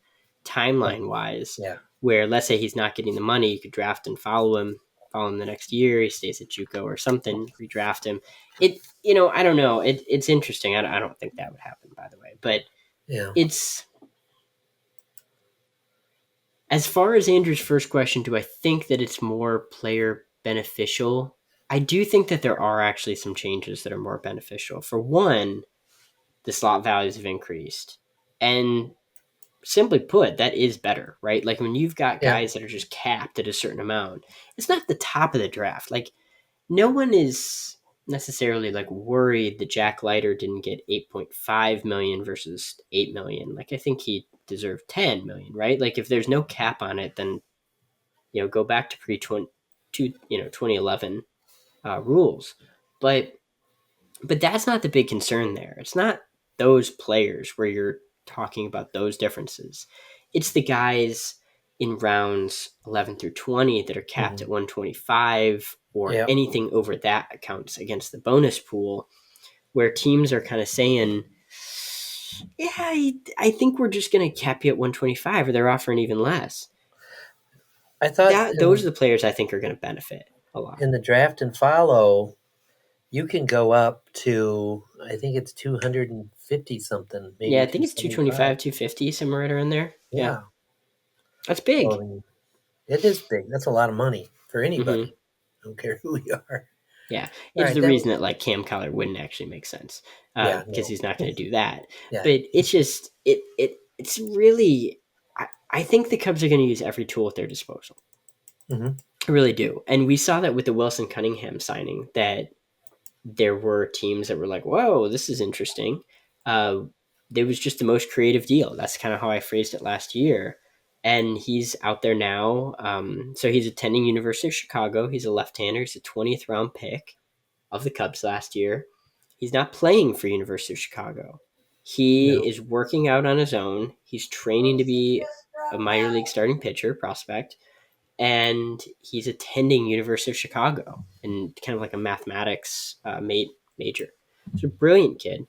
timeline wise,
yeah,
where let's say he's not getting the money, you could draft and follow him the next year. He stays at JUCO or something, redraft him. I don't know. It's interesting. I don't think that would happen, by the way, but
yeah.
it's as far as Andrew's first question, do I think that it's more player beneficial? I do think that there are actually some changes that are more beneficial. For one, the slot values have increased. And simply put, that is better, right? Like when you've got
Yeah.
guys that are just capped at a certain amount, it's not the top of the draft. Like no one is necessarily like worried that Jack Leiter didn't get 8.5 million versus 8 million. Like I think he deserved 10 million, right? Like if there's no cap on it, then go back to pre 2011 rules. But that's not the big concern there. It's not those players where you're talking about those differences. It's the guys in rounds 11 through 20 that are capped
Hmm.
at 125 or
Yeah.
anything over that counts against the bonus pool, where teams are kind of saying, yeah, I think we're just going to cap you at 125, or they're offering even less.
I thought
Those are the players I think are going to benefit a lot.
in the draft and follow, you can go up to, I think it's 250 something,
Yeah,
maybe
I think it's 225,
275.
250, somewhere right around there. Yeah,
Yeah.
that's
So I
big.
mean, it is big. That's a lot of money for
Hmm.
anybody. I don't care who you are.
Yeah,
All
it's
right.
the reason that like Cam Collier wouldn't actually make sense
Yeah,
because
no.
he's not going to do that.
Yeah.
But it's just it's really I think the Cubs are going to use every tool at their disposal.
Hmm.
I really do, and we saw that with the Wilson Cunningham signing. That there were teams that were like, "Whoa, this is interesting." Uh, it was just the most creative deal. That's kind of how I phrased it last year. And he's out there now. So he's attending University of Chicago. He's a left-hander. He's a 20th round pick of the Cubs last year. He's not playing for University of Chicago. He
No.
is working out on his own. He's training to be a minor league starting pitcher prospect. and he's attending University of Chicago and kind of like a mathematics major. He's a brilliant kid.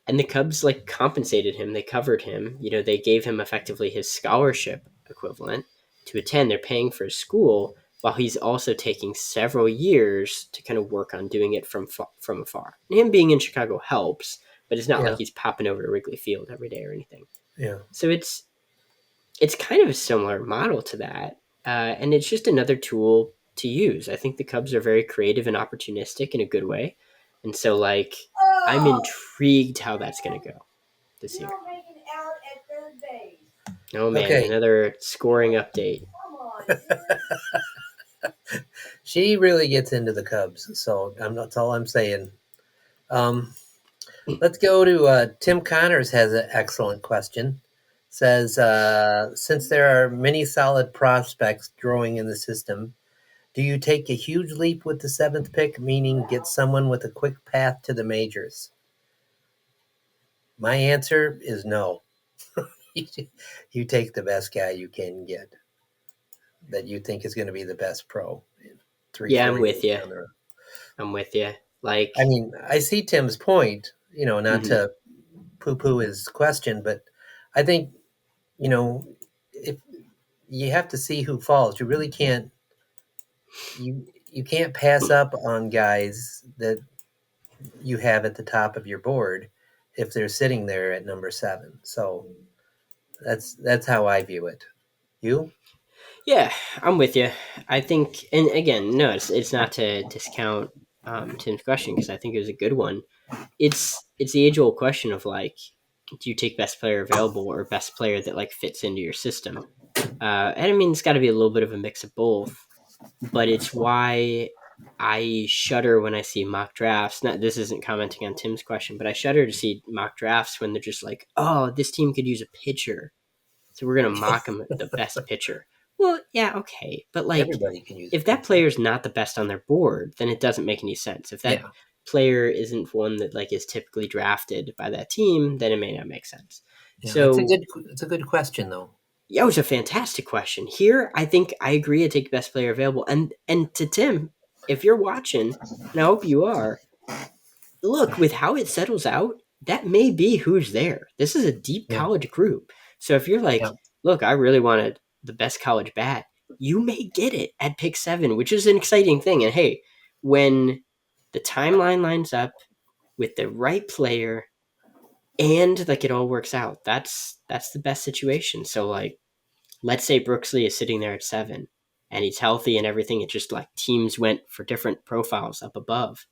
And the Cubs like compensated him. They covered him. They gave him effectively his scholarship equivalent to attend. They're paying for his school while he's also taking several years to kind of work on doing it from afar. And him being in Chicago helps, but it's not like
Yeah.
he's popping over to Wrigley Field every day or anything.
Yeah.
So it's kind of a similar model to that, and it's just another tool to use. I think the Cubs are very creative and opportunistic in a good way, and so like I'm intrigued how that's going to go this year. Oh man,
Okay.
another scoring update.
She really gets into the Cubs, so that's all I'm saying. Let's go to Tim Connors has an excellent question. Says, since there are many solid prospects growing in the system, do you take a huge leap with the 7th pick, meaning get someone with a quick path to the majors? My answer is no. You take the best guy you can get that you think is going to be the best pro.
Yeah, I'm with you. I'm with you. Like,
I mean, I see Tim's point, not
mm-hmm.
to poo-poo his question, but I think, if you have to see who falls, you really can't, you can't pass up on guys that you have at the top of your board if they're sitting there at number 7. So that's how I view it. You?
Yeah, I'm with you. I think, and again, no, it's not to discount Tim's question because I think it was a good one. It's the age old question of like, do you take best player available or best player that like fits into your system? And I mean, it's got to be a little bit of a mix of both, but it's why I shudder when I see mock drafts. Not this isn't commenting on Tim's question, but I shudder to see mock drafts when they're just like, oh, this team could use a pitcher, so we're gonna mock him the best pitcher. Well, yeah, okay, but like,
Everybody can use
if that player's not the best on their board, then it doesn't make any sense. If that player isn't one that like is typically drafted by that team, then it may not make sense.
Yeah,
So
it's a good question though.
yeah, it was a fantastic question. Here, I think I agree. I take best player available, and to Tim, if you're watching, and I hope you are, look with how it settles out, that may be who's there. This is a deep college group, so if you're like, look, I really wanted the best college bat, you may get it at pick 7, which is an exciting thing. And hey, when the timeline lines up with the right player and like it all works out, that's the best situation. So like, let's say Brooksley is sitting there at 7 and he's healthy and everything. It's just like teams went for different profiles up above.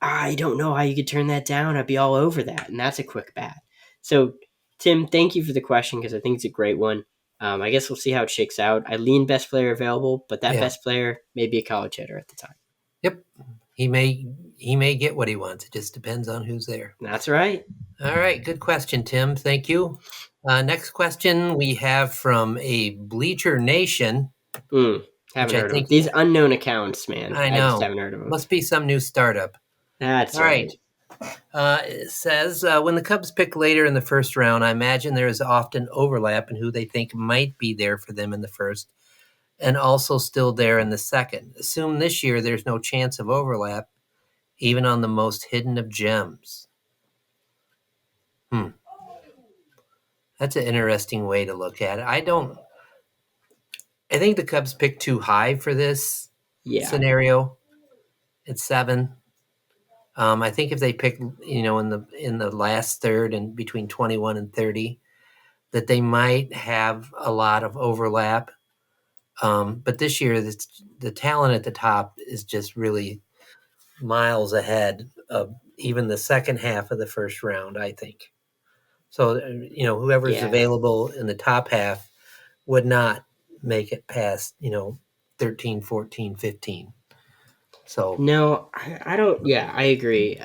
I don't know how you could turn that down. I'd be all over that. And that's a quick bat. So, Tim, thank you for the question because I think it's a great one. I guess we'll see how it shakes out. I lean best player available, but that best player may be a college hitter at the time.
Yep. He may get what he wants. It just depends on who's there.
That's right.
All right. Good question, Tim. Thank you. Next question we have from a Bleacher Nation.
Haven't heard of them. These unknown accounts, man.
I know.
I just haven't heard of them.
Must be some new startup.
That's right.
It says, when the Cubs pick later in the first round, I imagine there is often overlap in who they think might be there for them in the first and also still there in the second. Assume this year there's no chance of overlap, even on the most hidden of gems. That's an interesting way to look at it. I think the Cubs picked too high for this scenario. It's 7. I think if they pick, in the last third and between 21 and 30, that they might have a lot of overlap. But this year, the talent at the top is just really miles ahead of even the second half of the first round, I think. So, whoever's available in the top half would not make it past, 13, 14, 15. So
no, I don't. Yeah, I agree.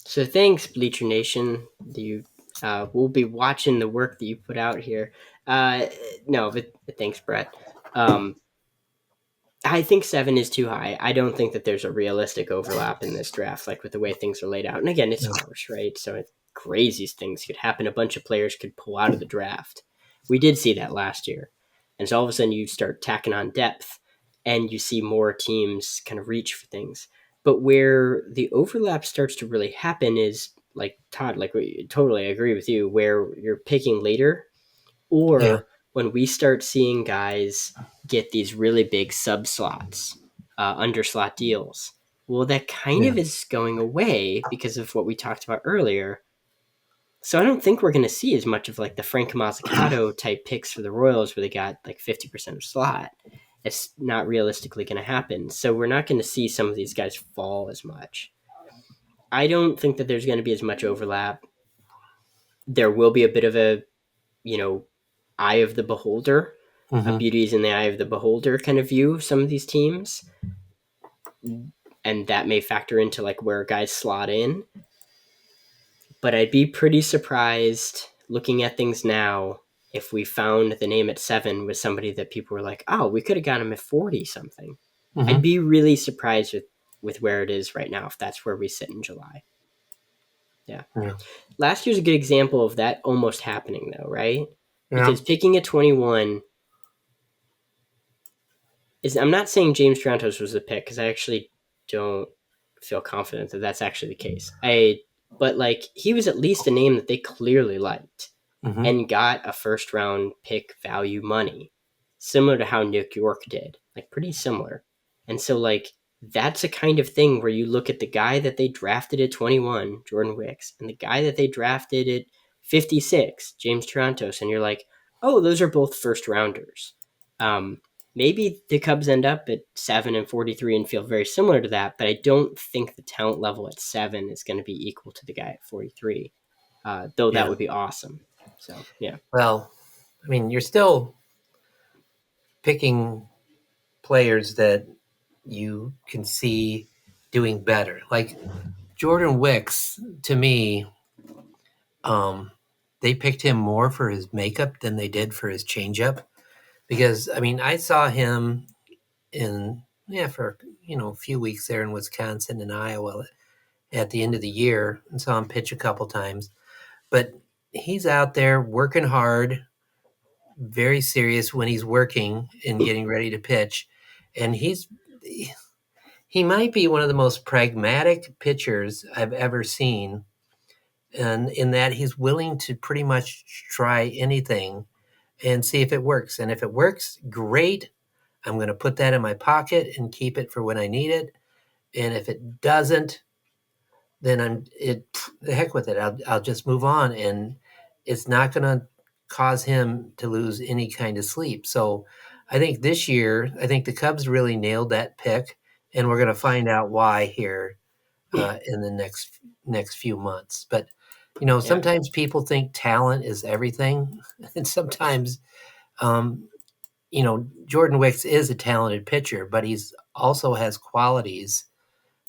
So thanks, Bleacher Nation. You we'll be watching the work that you put out here. No, but thanks, Brett. I think 7 is too high. I don't think that there's a realistic overlap in this draft, like with the way things are laid out. And again, it's ours, right? So crazy things could happen. A bunch of players could pull out of the draft. We did see that last year. And so all of a sudden you start tacking on depth and you see more teams kind of reach for things. But where the overlap starts to really happen is like Todd, like totally agree with you, where you're picking later,
Yeah.
or when we start seeing guys get these really big sub slots, under slot deals. Well, that kind
Yeah.
of is going away because of what we talked about earlier. So I don't think we're going to see as much of like the Frank Mazzucato type picks for the Royals where they got like 50% of slot. It's not realistically going to happen. So we're not going to see some of these guys fall as much. I don't think that there's going to be as much overlap. There will be a bit of a, you know, eye of the beholder, a
Mm-hmm.
beauty is in the eye of the beholder kind of view of some of these teams. And that may factor into like where guys slot in. But I'd be pretty surprised looking at things now if we found the name at 7 was somebody that people were like, oh, we could have got him at 40 something. I'd
Mm-hmm.
be really surprised with where it is right now if that's where we sit in July. Yeah.
Yeah.
Last year's a good example of that almost happening, though, right?
Yeah.
Because picking at 21 is, I'm not saying James Toronto's was the pick because I actually don't feel confident that that's actually the case. But like he was at least a name that they clearly liked
Mm-hmm.
and got a first round pick value money, similar to how Nick York did, like pretty similar. And so like that's a kind of thing where you look at the guy that they drafted at 21, Jordan Wicks, and the guy that they drafted at 56, James Torontos, and you're like, oh, those are both first rounders. Um, Maybe the Cubs end up at 7 and 43 and feel very similar to that, but I don't think the talent level at 7 is going to be equal to the guy at 43. Though that
Yeah.
would be awesome. So yeah,
Well, I mean, you're still picking players that you can see doing better. Like Jordan Wicks, to me, um, they picked him more for his makeup than they did for his changeup. Because I mean, I saw him in for a few weeks there in Wisconsin and Iowa at the end of the year, and saw him pitch a couple times. But he's out there working hard, very serious when he's working and getting ready to pitch, and he might be one of the most pragmatic pitchers I've ever seen, and in that he's willing to pretty much try anything and see if it works. And if it works, great. I'm going to put that in my pocket and keep it for when I need it. And if it doesn't, then the heck with it. I'll just move on, and it's not going to cause him to lose any kind of sleep. So I think this year, I think the Cubs really nailed that pick, and we're going to find out why here in the next few months. But
yeah,
sometimes people think talent is everything, and sometimes Jordan Wicks is a talented pitcher, but he's also has qualities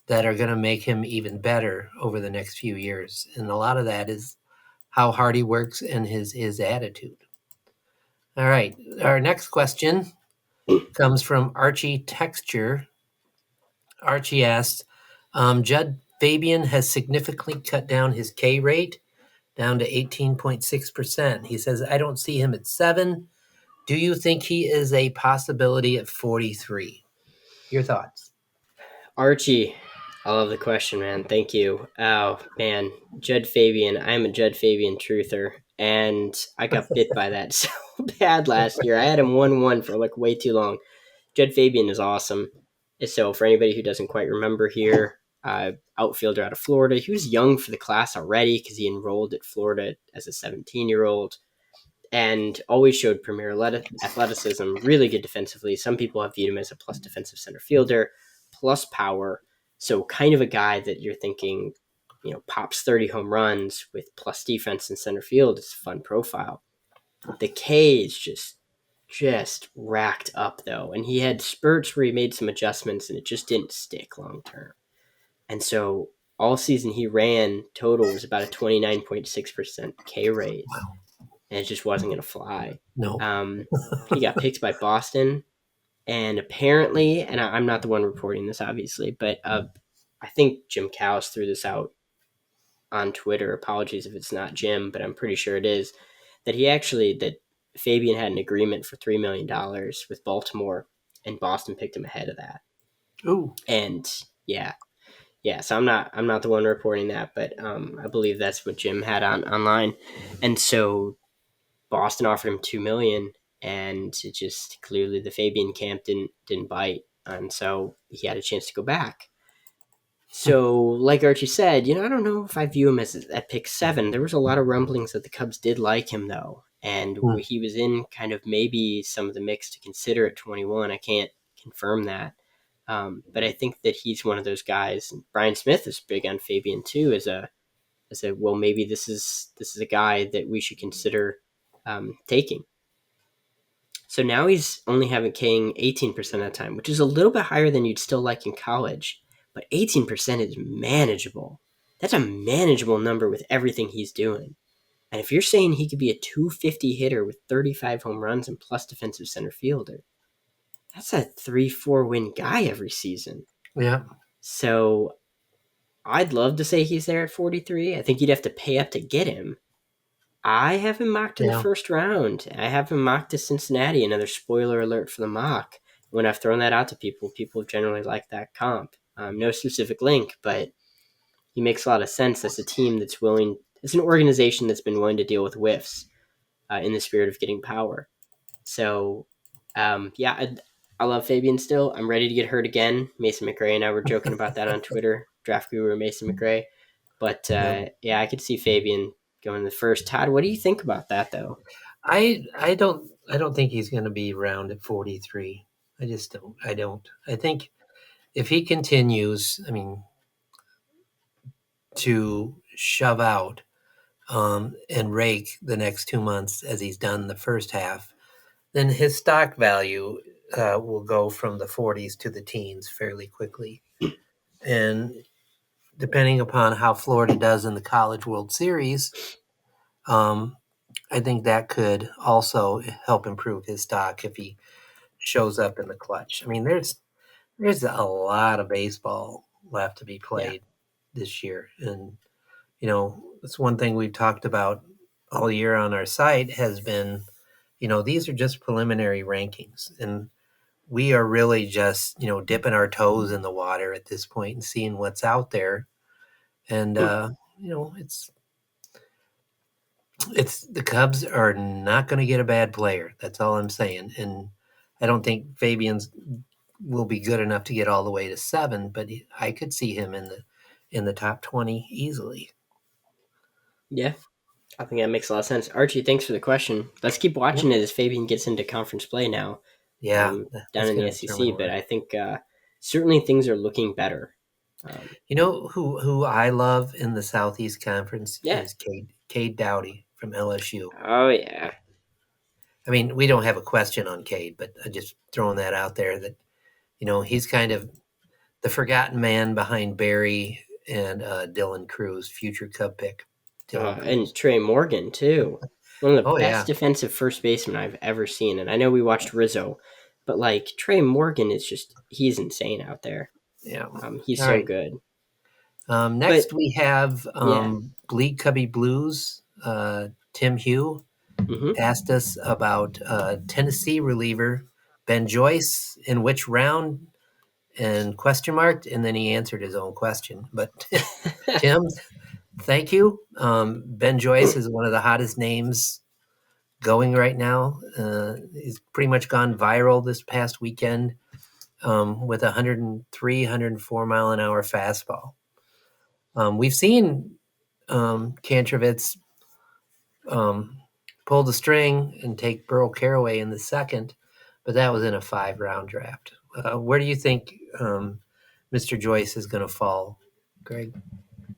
that are going to make him even better over the next few years. And a lot of that is how hard he works and his attitude. All right. Our next question comes from Archie Texture. Archie asks, Judd Fabien has significantly cut down his K rate down to 18.6%. He says, I don't see him at 7. Do you think he is a possibility at 43? Your thoughts?
Archie, I love the question, man. Thank you. Oh man, Judd Fabien. I'm a Judd Fabien truther, and I got bit by that so bad last year. I had him 1-1 for like way too long. Judd Fabien is awesome. So for anybody who doesn't quite remember here, outfielder out of Florida. He was young for the class already because he enrolled at Florida as a 17-year-old and always showed premier athleticism, really good defensively. Some people have viewed him as a plus defensive center fielder, plus power. So kind of a guy that you're thinking, pops 30 home runs with plus defense in center field. It's a fun profile. The K is just racked up though, and he had spurts where he made some adjustments and it just didn't stick long term. And so all season he ran total was about a 29.6% K rate, and it just wasn't going to fly.
No.
He got picked by Boston, and apparently, and I'm not the one reporting this, obviously, but I think Jim Cowles threw this out on Twitter. Apologies if it's not Jim, but I'm pretty sure it is. That Fabien had an agreement for $3 million with Baltimore, and Boston picked him ahead of that.
Ooh.
And yeah, yeah. So I'm not the one reporting that, but I believe that's what Jim had online, and so Boston offered him $2 million, and it just clearly the Fabien camp didn't bite, and so he had a chance to go back. So, like Archie said, I don't know if I view him as at pick 7. There was a lot of rumblings that the Cubs did like him, though, and
Hmm.
he was in kind of maybe some of the mix to consider at 21. I can't confirm that, but I think that he's one of those guys. And Brian Smith is big on Fabien too, as a well, maybe this is a guy that we should consider taking. So now he's only having King 18% of the time, which is a little bit higher than you'd still like in college. But 18% is manageable. That's a manageable number with everything he's doing. And if you're saying he could be a 250 hitter with 35 home runs and plus defensive center fielder, that's a 3-4 win guy every season.
Yeah.
So I'd love to say he's there at 43. I think you'd have to pay up to get him. I have him mocked in the
Yeah.
first round. I have him mocked to Cincinnati. Another spoiler alert for the mock. When I've thrown that out to people, people generally like that comp. No specific link, but he makes a lot of sense as a team that's willing. It's an organization that's been willing to deal with whiffs in the spirit of getting power. So, yeah, I love Fabien still. I'm ready to get hurt again. Mason McRae and I were joking about that on Twitter. Draft guru Mason McRae. But
Yeah.
yeah, I could see Fabien going the first. Todd, what do you think about that though?
I don't think he's going to be around at 43. I just don't. I don't. I think if he continues, I mean, to shove out and rake the next 2 months as he's done the first half, then his stock value will go from the 40s to the teens fairly quickly. And depending upon how Florida does in the College World Series, um, I think that could also help improve his stock if he shows up in the clutch. I mean, there's a lot of baseball left to be
Yeah,
played this year, and that's one thing we've talked about all year on our site has been, these are just preliminary rankings, and we are really just dipping our toes in the water at this point and seeing what's out there, and it's the Cubs are not going to get a bad player. That's all I'm saying. And I don't think Fabian's will be good enough to get all the way to 7, but I could see him in the top 20 easily.
yeah, I think that makes a lot of sense. Archie, thanks for the question. Let's keep
Yep.
watching it as Fabien gets into conference play now,
Yeah,
down
that's
in the
going to certainly
SEC. But
work.
I think certainly things are looking better.
You know who I love in the Southeast Conference
Yeah.
is Cade Doughty from LSU.
Oh yeah.
I mean, we don't have a question on Cade, but I'm just throwing that out there that he's kind of the forgotten man behind Barry and Dylan Cruz, future Cub pick. Dylan
And
Cruz.
Trey Morgan too. One of the
Oh
best
yeah,
defensive first basemen I've ever seen. And I know we watched Rizzo, but like Trey Morgan is he's insane out there.
yeah.
He's
All
so
right.
good. But
Next we have
yeah.
Bleak Cubby Blues. Tim Hugh
Hmm.
asked us about Tennessee reliever Ben Joyce in which round and question marked, and then he answered his own question. But Tim, thank you. Ben Joyce is one of the hottest names going right now. He's pretty much gone viral this past weekend with 103, 104 mile an hour fastball. We've seen Kantrovitz um, pull the string and take Burl Caraway in the second, but that was in a 5-round draft. Where do you think Mr. Joyce is going to fall, Greg?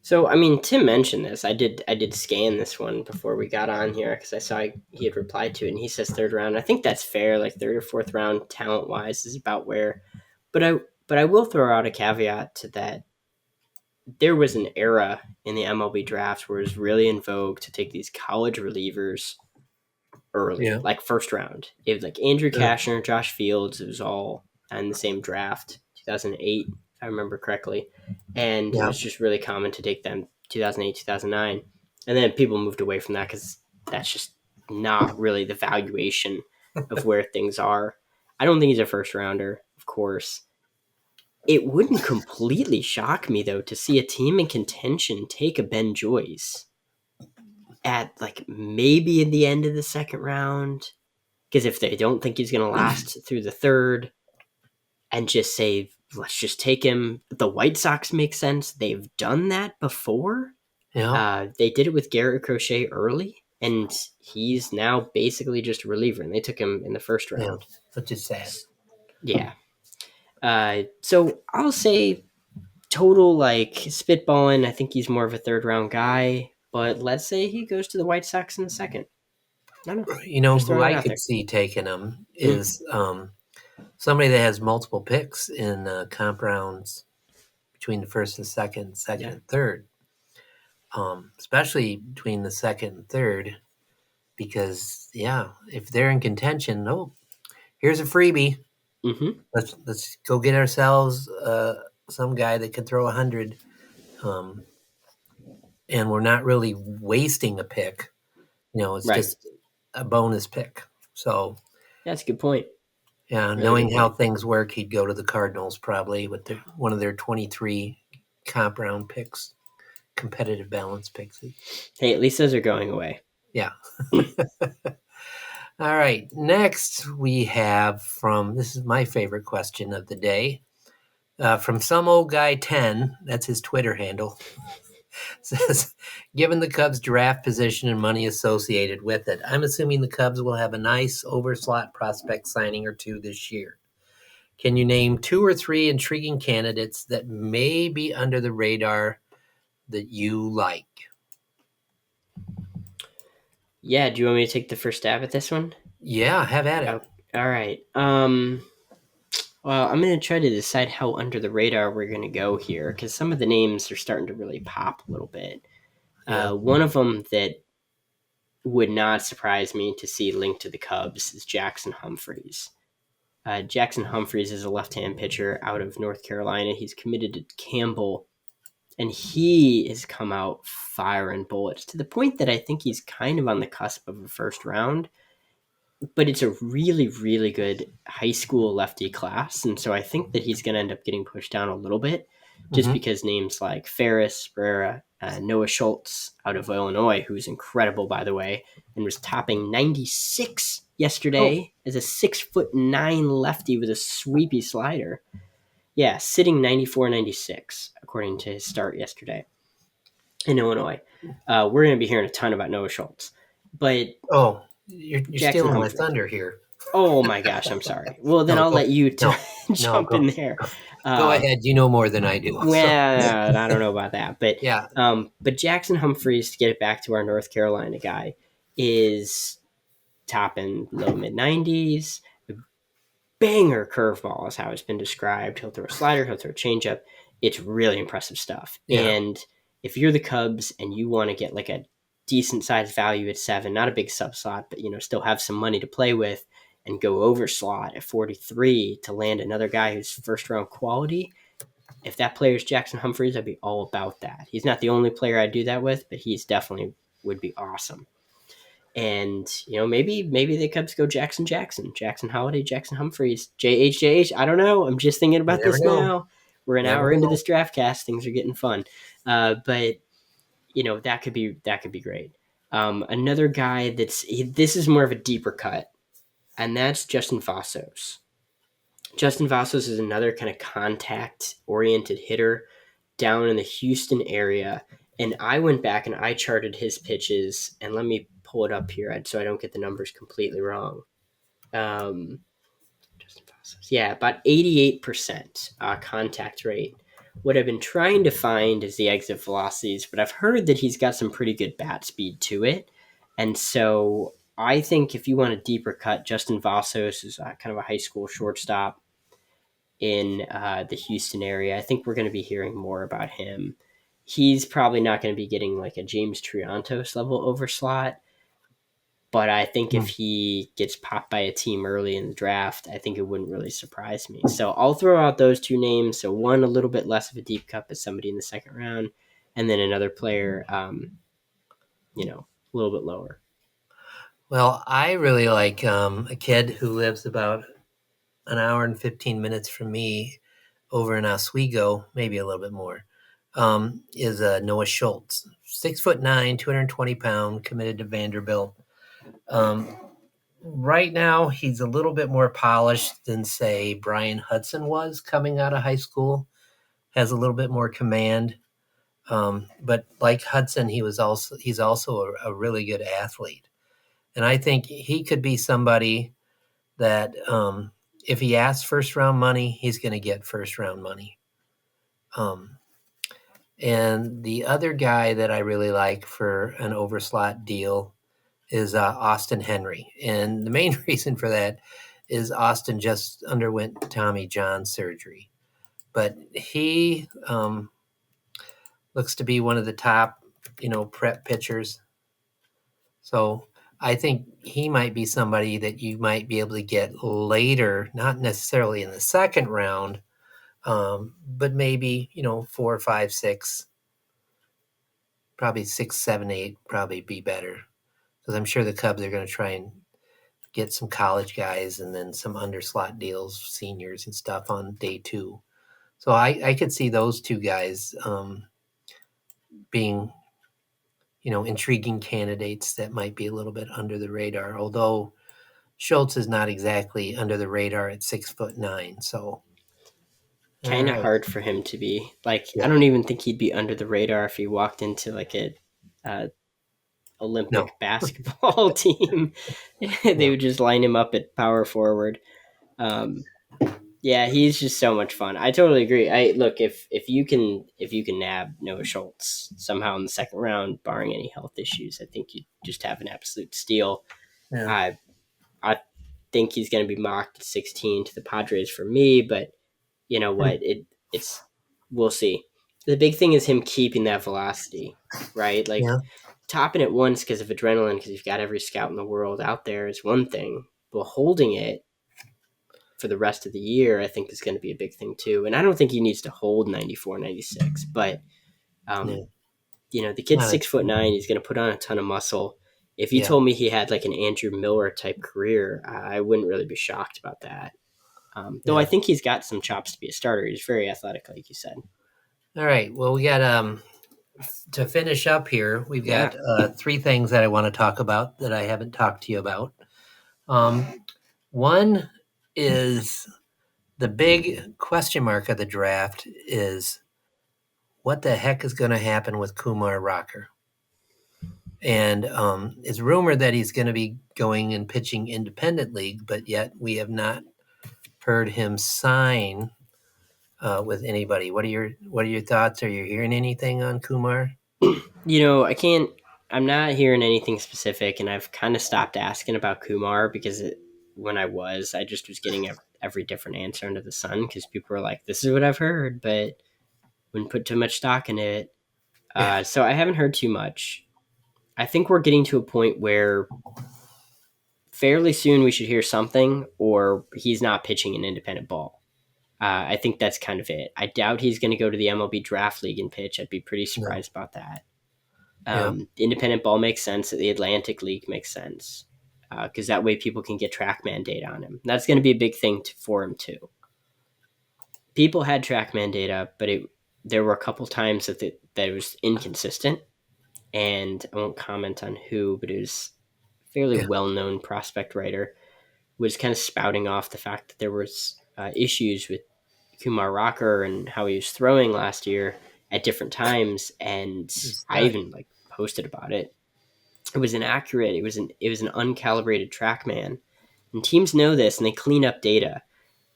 So I mean, Tim mentioned this. I did scan this one before we got on here because I saw he had replied to it, and he says third round. I think that's fair. Like third or fourth round, talent wise, is about where. But I will throw out a caveat to that. There was an era in the MLB draft where it was really in vogue to take these college relievers early,
Yeah,
like first round. It was like Andrew
sure.
Kashner, Josh Fields. It was all in the same draft, 2008, if I remember correctly. And it
Yeah,
was just really common to take them 2008, 2009. And then people moved away from that because that's just not really the valuation of where things are. I don't think he's a first rounder, of course. It wouldn't completely shock me though to see a team in contention take a Ben Joyce at like maybe in the end of the second round. Because if they don't think he's going to last through the third, and just say, let's just take him. The White Sox make sense. They've done that before.
Yeah,
They did it with Garrett Crochet early, and he's now basically just a reliever, and they took him in the first
yeah,
round.
which is sad.
Yeah. So I'll say total, like, spitballing, I think he's more of a third round guy, but let's say he goes to the White Sox in the second. I don't know.
You know
Just
who
throwing it
I
out
could
there.
see taking him
Mm,
is somebody that has multiple picks in comp rounds between the first and second, second
yeah.
and third. Especially between the second and third, because if they're in contention, here's a freebie.
Mm-hmm.
Let's go get ourselves some guy that can throw 100, um, and we're not really wasting a pick. It's
Right.
just a bonus pick. So
That's a good point.
yeah,
Really
knowing
good
how
point.
things work, he'd go to the Cardinals probably with one of their 23 comp round picks, competitive balance picks.
Hey, at least those are going away.
Yeah. All right. Next, we have this is my favorite question of the day. From some old guy 10, that's his Twitter handle, says, given the Cubs draft position and money associated with it, I'm assuming the Cubs will have a nice overslot prospect signing or two this year. Can you name 2 or 3 intriguing candidates that may be under the radar that you like?
Yeah, do you want me to take the first stab at this one?
Yeah, have at it.
Oh, all right. Well, I'm going to try to decide how under the radar we're going to go here because some of the names are starting to really pop a little bit.
Yeah.
One of them that would not surprise me to see linked to the Cubs is Jackson Humphries. Jackson Humphries is a left-hand pitcher out of North Carolina. He's committed to Campbell, and he has come out firing bullets to the point that I think he's kind of on the cusp of a first round. But it's a really, really good high school lefty class. And so I think that he's going to end up getting pushed down a little bit just
Mm-hmm.
because names like Ferris, Barrera, Noah Schultz out of Illinois, who's incredible, by the way, and was topping 96
Oh,
yesterday as a 6'9" lefty with a sweepy slider. Yeah, sitting 94, 96, according to his start yesterday in Illinois. We're going to be hearing a ton about Noah Schultz. But
oh, you're
Jackson
stealing my
Humphries.
thunder here.
Oh my gosh, I'm sorry. Well, then
No,
I'll let you
no, no.
jump in there.
Go ahead. You know more than I do. So
Well, I don't know about that, but
yeah,
but Jackson Humphries, to get it back to our North Carolina guy, is top in low mid 90s. Banger curveball is how it's been described. He'll throw a slider, he'll throw a changeup. It's really impressive stuff.
yeah.
And if you're the Cubs and you want to get like a decent sized value at 7, not a big sub slot, but still have some money to play with, and go over slot at 43 to land another guy who's first round quality. If that player is Jackson Humphries, I'd be all about that. He's not the only player I'd do that with, but he's definitely would be awesome. And maybe the Cubs go Jackson Holliday, Jackson Humphries, JH. I don't know. I'm just thinking
You
about
never
this
know.
now. We're an
Never
hour into
know.
this draft cast. Things are getting fun. But that could be great. Another guy this is more of a deeper cut, and that's Justin Vassos. Justin Vassos is another kind of contact oriented hitter down in the Houston area. And I went back and I charted his pitches, and let me pull it up here so I don't get the numbers completely wrong. Um, yeah, about 88% contact rate. What I've been trying to find is the exit velocities, but I've heard that he's got some pretty good bat speed to it. And so I think if you want a deeper cut, Justin Vassos is kind of a high school shortstop in the Houston area. I think we're going to be hearing more about him. He's probably not going to be getting like a James Triantos level overslot, but I think
Hmm.
if he gets popped by a team early in the draft, I think it wouldn't really surprise me. So I'll throw out those two names. So one a little bit less of a deep cut, but somebody in the second round, and then another player, a little bit lower.
Well, I really like a kid who lives about an hour and 15 minutes from me over in Oswego, maybe a little bit more, is Noah Schultz. 6'9", 220-pound, committed to Vanderbilt. Um, right now, he's a little bit more polished than, say, Brian Hudson was coming out of high school. Has a little bit more command. But like Hudson, he's also a really good athlete. And I think he could be somebody that if he asks first round money, he's going to get first round money. Um, and the other guy that I really like for an overslot deal is Austin Henry. And the main reason for that is Austin just underwent Tommy John surgery. But he looks to be one of the top, prep pitchers. So I think he might be somebody that you might be able to get later, not necessarily in the second round, but maybe 4, 5, 6, probably 6, 7, 8, probably be better because I'm sure the Cubs are going to try and get some college guys and then some underslot deals, seniors and stuff on day 2. So I could see those two guys being intriguing candidates that might be a little bit under the radar. Although Schultz is not exactly under the radar at 6'9". So all
Kind of
right,
hard for him to be. Like, I
yeah,
don't even think he'd be under the radar if he walked into like a uh,
no,
Olympic basketball team. They
yeah,
would just line him up at power forward. Um, yeah, he's just so much fun. I totally agree. I look if you can nab Noah Schultz somehow in the second round, barring any health issues, I think you just have an absolute steal.
yeah,
I think he's going to be mocked at 16 to the Padres for me, but you know what? It's we'll see. The big thing is him keeping that velocity, right? Like
yeah,
topping it once because of adrenaline, because you've got every scout in the world out there is one thing, but holding it for the rest of the year, I think is going to be a big thing too. And I don't think he needs to hold 94, 96, but
yeah.
um, the kid's
Not a,
6'9". He's going to put on a ton of muscle. If you
yeah,
told me he had like an Andrew Miller type career, I wouldn't really be shocked about that. Though I
yeah.
think he's got some chops to be a starter. He's very athletic, like you said.
All right. Well, we got to finish up here. We've
Yeah.
got 3 things that I want to talk about that I haven't talked to you about. One is the big question mark of the draft is what the heck is going to happen with Kumar Rocker? And it's rumored that he's going to be going and pitching independent league, but yet we have not heard him sign with anybody. What are your thoughts? Are you hearing anything on Kumar?
I can't. I'm not hearing anything specific, and I've kind of stopped asking about Kumar because when I just was getting every different answer under the sun because people were like, "This is what I've heard," but wouldn't put too much stock in it.
Yeah,
So I haven't heard too much. I think we're getting to a point where fairly soon we should hear something, or he's not pitching an independent ball. I think that's kind of it. I doubt he's going to go to the MLB Draft League and pitch. I'd be pretty
no,
surprised about that.
yeah,
Independent ball makes sense. The Atlantic League makes sense because that way people can get TrackMan data on him. That's going to be a big thing for him too. People had TrackMan data, but there were a couple times that it was inconsistent, and I won't comment on who, but it was a fairly
yeah,
well-known prospect writer was kind of spouting off the fact that there was issues with Kumar Rocker and how he was throwing last year at different times, and
it's
I
not.
even like posted about it. It was inaccurate. It was an uncalibrated TrackMan, and teams know this and they clean up data.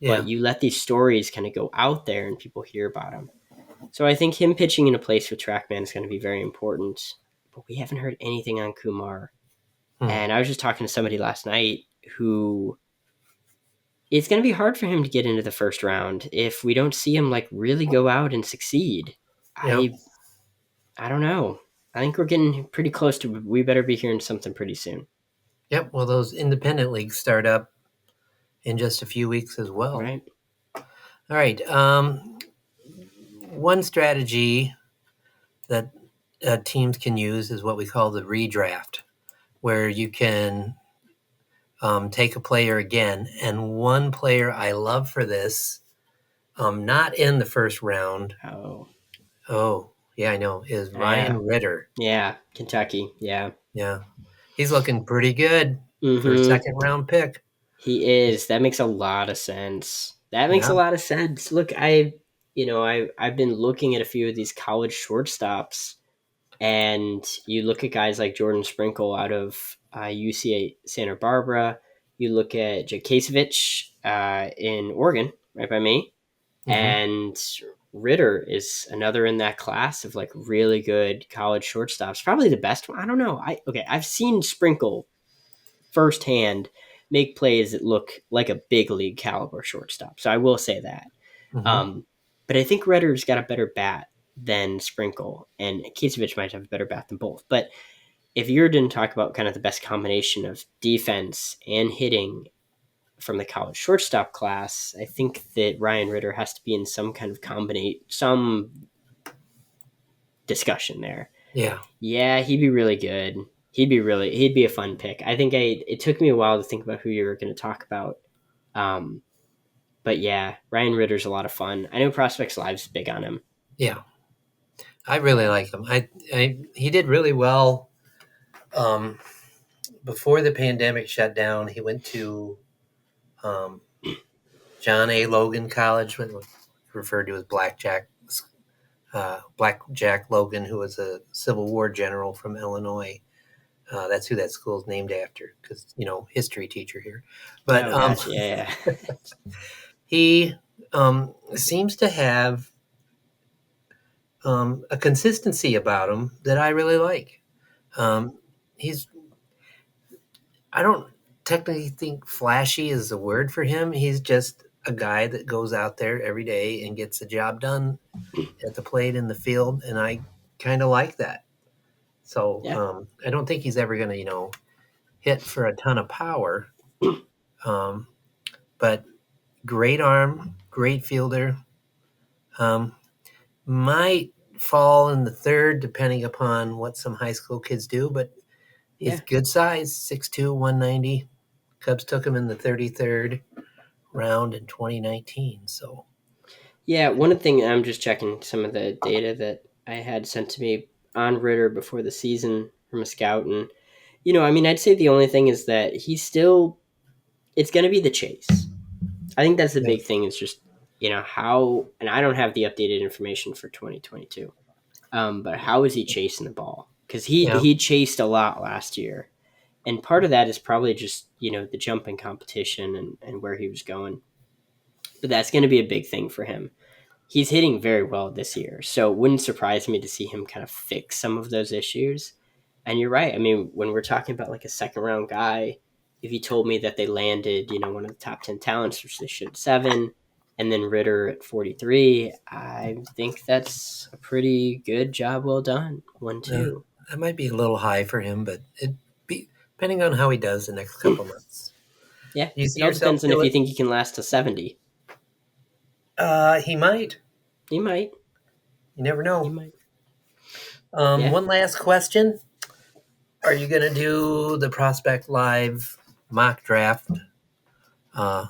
But
Yeah,
you let these stories kind of go out there and people hear about them. So I think him pitching in a place with TrackMan is going to be very important. But we haven't heard anything on Kumar.
hmm,
And I was just talking to somebody last night who it's going to be hard for him to get into the first round if we don't see him like really go out and succeed.
yeah,
I don't know. I think we're getting pretty close to. We better be hearing something pretty soon,
yep. Well, those independent leagues start up in just a few weeks as well.
right?
All right. One strategy that teams can use is what we call the redraft. where you can take a player again. And one player I love for this, not in the first round.
Oh,
Oh, yeah, I know, is Ryan
yeah,
Ritter.
yeah, Kentucky, yeah.
Yeah. He's looking pretty good for a
Mm-hmm.
second round pick.
He is. That makes a lot of sense. That makes
Yeah.
a lot of sense. Look, I've been looking at a few of these college shortstops, and you look at guys like Jordan Sprinkle out of UCA Santa Barbara. You look at Jakasevich in Oregon, right by me,
Hmm.
and Ritter is another in that class of like really good college shortstops. Probably the best one. I don't know. I've seen Sprinkle firsthand make plays that look like a big league caliber shortstop. So I will say that.
Hmm.
Um, but I think Retter's got a better bat than Sprinkle, and Kisevich might have a better bat than both. But if you're to talk about kind of the best combination of defense and hitting from the college shortstop class, I think that Ryan Ritter has to be in some kind of some discussion there.
Yeah.
Yeah, he'd be really good. He'd be a fun pick. I think it took me a while to think about who you were going to talk about. Um, but yeah, Ryan Ritter's a lot of fun. I know Prospects Live's big on him.
Yeah. I really
Yeah.
like him. He did really well. Um, Before the pandemic shut down, he went to um, John A. Logan College, referred to as Blackjack Logan, who was a Civil War general from Illinois. That's who that school's named after, because history teacher here. But
Oh gosh, yeah.
he seems to have a consistency about him that I really like. Um, he's I don't technically think flashy is the word for him. He's just a guy that goes out there every day and gets the job done at the plate in the field, and I kind of like that. So
Yeah.
I don't think he's ever going to, hit for a ton of power. Um, but great arm, great fielder. Um, might fall in the third, depending upon what some high school kids do, but he's
Yeah.
good size, 6'2", 190. Cubs took him in the 33rd round in 2019. So
Yeah, one thing I'm just checking some of the data that I had sent to me on Ritter before the season from a scout, and I mean, I'd say the only thing is that he's still. It's going to be the chase. I think that's the
yeah,
big thing. Is just how, and I don't have the updated information for 2022. But how is he chasing the ball? Because
yeah,
he chased a lot last year, and part of that is probably just the jump in competition and where he was going. But that's going to be a big thing for him. He's hitting very well this year, so it wouldn't surprise me to see him kind of fix some of those issues. And you're right. I mean, when we're talking about like a second round guy, if you told me that they landed, one of the top 10 talents, which they should 7, and then Ritter at 43, I think that's a pretty good job well done. 1
yeah.
2.
That might be a little high for him, but it be depending on how he does the next couple months.
Yeah,
Do you see
it all
yourself
depends on if
doing?
you think he can last to 70.
He might.
He might.
You never
He
know.
might. Yeah.
One last question: are you going to do the Prospect Live mock draft uh,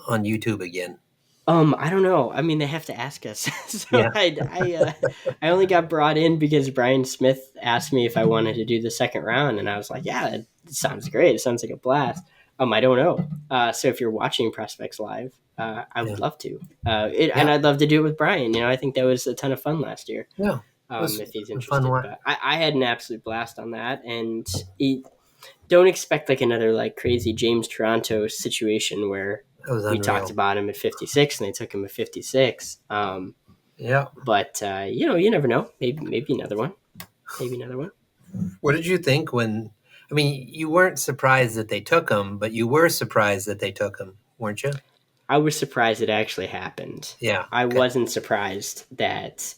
on YouTube again?
I don't know. I mean, they have to ask us. So
Yeah,
I only got brought in because Brian Smith asked me if I wanted to do the second round, and I was like, yeah, it sounds great. It sounds like a blast. I don't know. So if you're watching Prospects Live, I
yeah,
would love to.
yeah,
And I'd love to do it with Brian. I think that was a ton of fun last year.
yeah. It was
If he's
a fun
interested,
one.
but I had an absolute blast on that, and don't expect like another like crazy James Toronto situation where
It was
we talked
unreal.
about him at 56 and they took him at 56.
Yeah.
But you never know. Maybe another one. Maybe another one.
What did you think when? I mean, you weren't surprised that they took him, but you were surprised that they took him, weren't you?
I was surprised it actually happened.
Yeah.
I
Okay.
wasn't surprised that.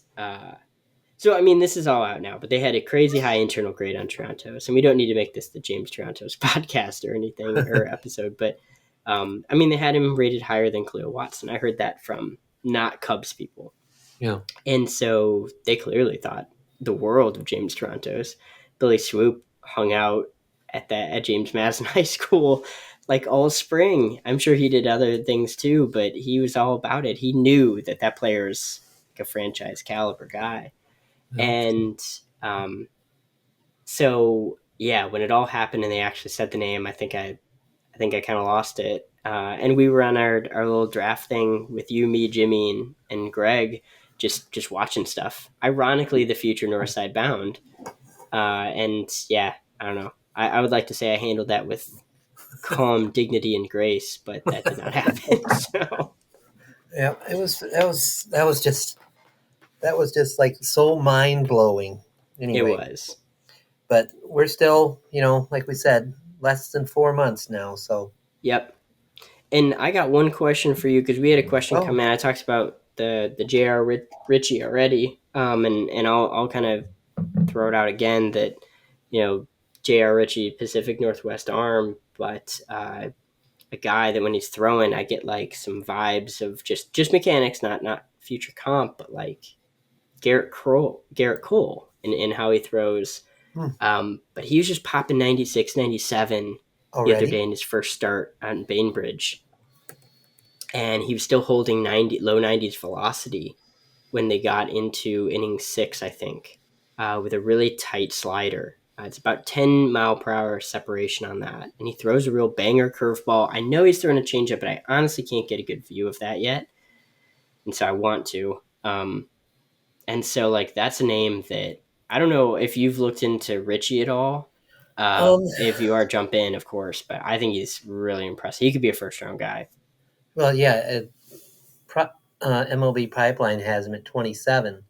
So I mean, this is all out now, but they had a crazy high internal grade on Toronto's, and we don't need to make this the James Toronto's podcast or anything or episode, but I mean, they had him rated higher than Khalil Watson. I heard that from not Cubs people.
Yeah.
And so they clearly thought the world of James Toronto's. Billy Swoop hung out at James Madison High School like all spring. I'm sure he did other things too, but he was all about it. He knew that that player is like a franchise caliber guy,
Well,
and so yeah, when it all happened and they actually said the name, I think I kind of lost it. And we were on our little draft thing with you, me, Jimmy, and Greg, just watching stuff. Ironically, the future Northside Bound, and yeah, I don't know. I would like to say I handled that with calm dignity and grace, but that did not happen. So
yeah, that was just like so mind blowing.
it
Anyway,
was.
but we're still, like we said, less than 4 months now. So,
Yep. And I got one question for you because we had a question
oh,
come in. I talked about the J.R. Ritchie already, and I'll kind of throw it out again that J.R. Ritchie Pacific Northwest arm, but a guy that when he's throwing, I get like some vibes of just mechanics, not future comp, but like Garrett Cole in how he throws.
hmm,
But he was just popping 96, 97 the other
already?
day in his first start on Bainbridge, and he was still holding low 90s velocity when they got into inning six, I think, with a really tight slider. It's about 10 mile per hour separation on that. And he throws a real banger curveball. I know he's throwing a changeup, but I honestly can't get a good view of that yet. And so I want to. And so, like, that's a name that I don't know if you've looked into Richie at all.
Um,
If you are, jump in, of course. But I think he's really impressive. He could be a first round guy.
well, yeah, MLB Pipeline has him at 27.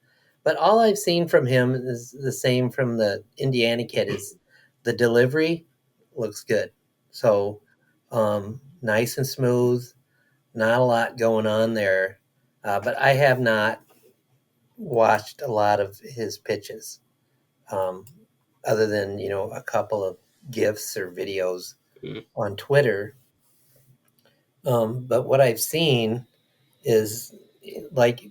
But all I've seen from him is the same from the Indiana kid is the delivery looks good. So nice and smooth, not a lot going on there. But I have not watched a lot of his pitches, um, other than, a couple of GIFs or videos
Mm.
on Twitter. But what I've seen is like,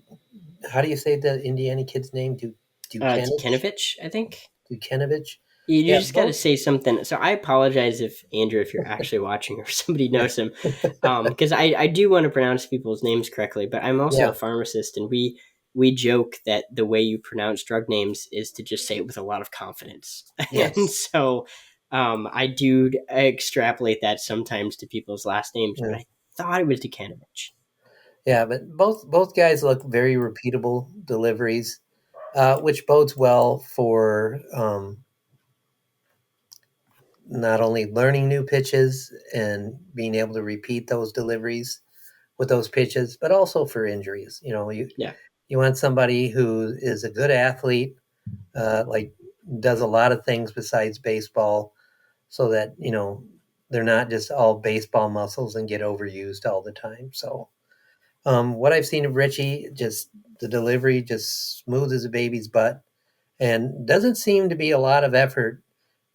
how do you say the Indiana kid's name? Dutkinich?
Dutkinovich, I think.
Dutkinovich?
You
Yeah,
just got to
both.
say something. So I apologize if Andrew, if you're actually watching or somebody
Yeah,
knows him, because I do want to pronounce people's names correctly. But I'm also
yeah,
a pharmacist, and we joke that the way you pronounce drug names is to just say it with a lot of confidence, and
yes.
so I do extrapolate that sometimes to people's last names. But
Yeah,
I thought it was Dukanovic.
yeah, but both guys look very repeatable deliveries, which bodes well for not only learning new pitches and being able to repeat those deliveries with those pitches, but also for injuries.
Yeah,
You want somebody who is a good athlete, like does a lot of things besides baseball, so that they're not just all baseball muscles and get overused all the time. So what I've seen of Richie, just the delivery, just smooth as a baby's butt, and doesn't seem to be a lot of effort.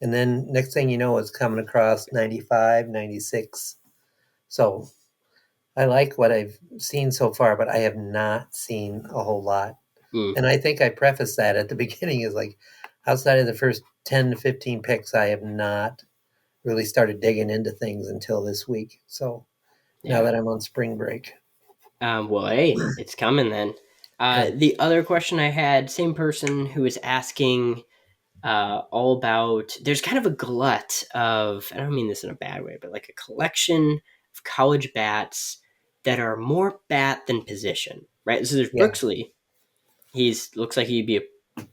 And then next thing you know, it's coming across 95, 96. So I like what I've seen so far, but I have not seen a whole lot.
mm,
And I think I prefaced that at the beginning is like, outside of the first 10 to 15 picks, I have not really started digging into things until this week. So now
yeah.
that I'm on spring break.
Well, hey, it's coming then.
Yeah.
The other question I had, same person who was asking all about there's kind of a glut of, I don't mean this in a bad way, but like a collection of college bats that are more bat than position, right? So there's
Yeah.
Brooksley. He's looks like he'd be a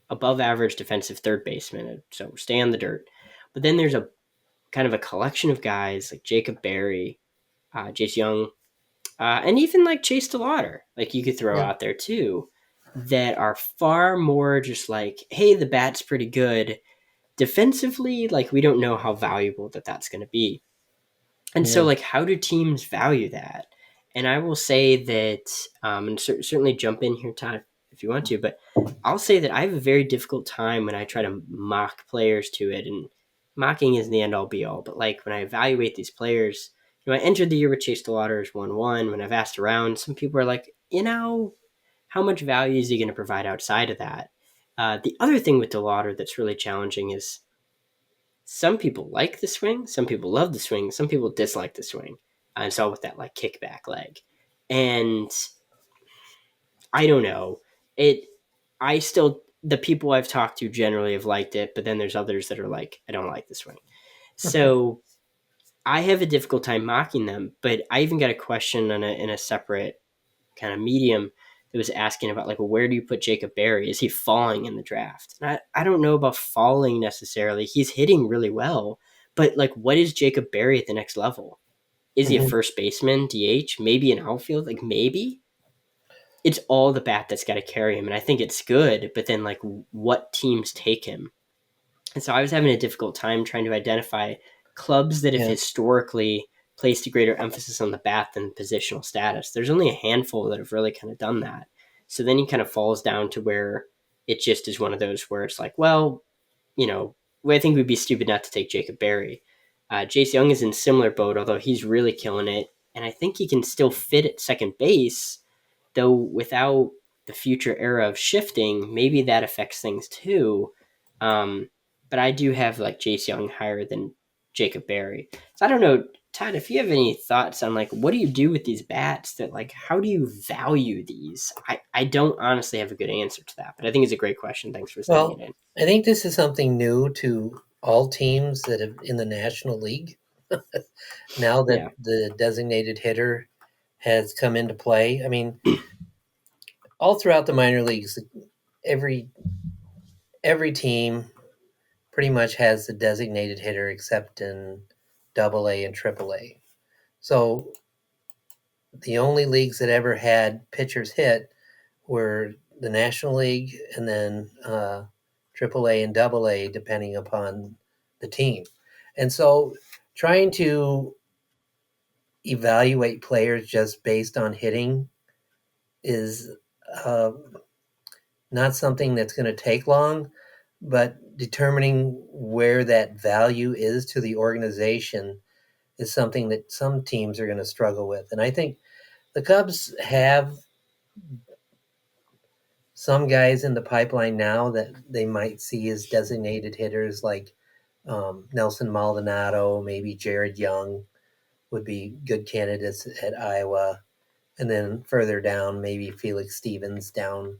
above average defensive third baseman, so stay on the dirt. But then there's a kind of a collection of guys like Jacob Berry, Jace Jung, and even like Chase DeLauter, like you could throw
Yeah.
out there too, that are far more just like, hey, the bat's pretty good. Defensively, like we don't know how valuable that's going to be. And so,
Yeah.
like, how do teams value that? And I will say that, and certainly jump in here, Todd, if you want to, but I'll say that I have a very difficult time when I try to mock players to it. And mocking isn't the end all be all, but like when I evaluate these players, I entered the year with Chase DeLauter as 1-1. When I've asked around, some people are like, how much value is he going to provide outside of that? The other thing with DeLauter that's really challenging is some people like the swing, some people love the swing, some people dislike the swing. And so with that like kickback leg. And I don't know. It I still the people I've talked to generally have liked it, but then there's others that are like, I don't like the swing. So I have a difficult time mocking them, but I even got a question in a separate kind of medium that was asking about like, well, where do you put Jacob Berry? Is he falling in the draft? And I don't know about falling necessarily. He's hitting really well, but like, what is Jacob Berry at the next level? Is he a
Mhm.
first baseman, DH, maybe an outfield? Like maybe it's all the bat that's got to carry him, and I think it's good. But then like, what teams take him? And so I was having a difficult time trying to identify clubs that have
Yeah.
historically placed a greater emphasis on the bat than positional status. There's only a handful that have really kind of done that. So then he kind of falls down to where it just is one of those where it's like, well, you know, I think we'd be stupid not to take Jacob Berry. Jace Jung is in similar boat, although he's really killing it. And I think he can still fit at second base, though without the future era of shifting, maybe that affects things too. Um, but I do have like Jace Young higher than Jacob Berry. So I don't know, Todd, if you have any thoughts on like what do you do with these bats that like how do you value these? I don't honestly have a good answer to that, but I think it's a great question. Thanks for sending it
Well,
in.
I think this is something new to all teams that have in the National League. Now that
Yeah.
the designated hitter has come into play, I mean, all throughout the minor leagues, every every team pretty much has the designated hitter except in Double A and Triple A. So the only leagues that ever had pitchers hit were the National League and then Triple A and Double A, depending upon the team. And so trying to evaluate players just based on hitting is uh, not something that's going to take long, but determining where that value is to the organization is something that some teams are going to struggle with. And I think the Cubs have some guys in the pipeline now that they might see as designated hitters, like Nelson Maldonado, maybe Jared Young would be good candidates at Iowa. And then further down, maybe Felix Stevens down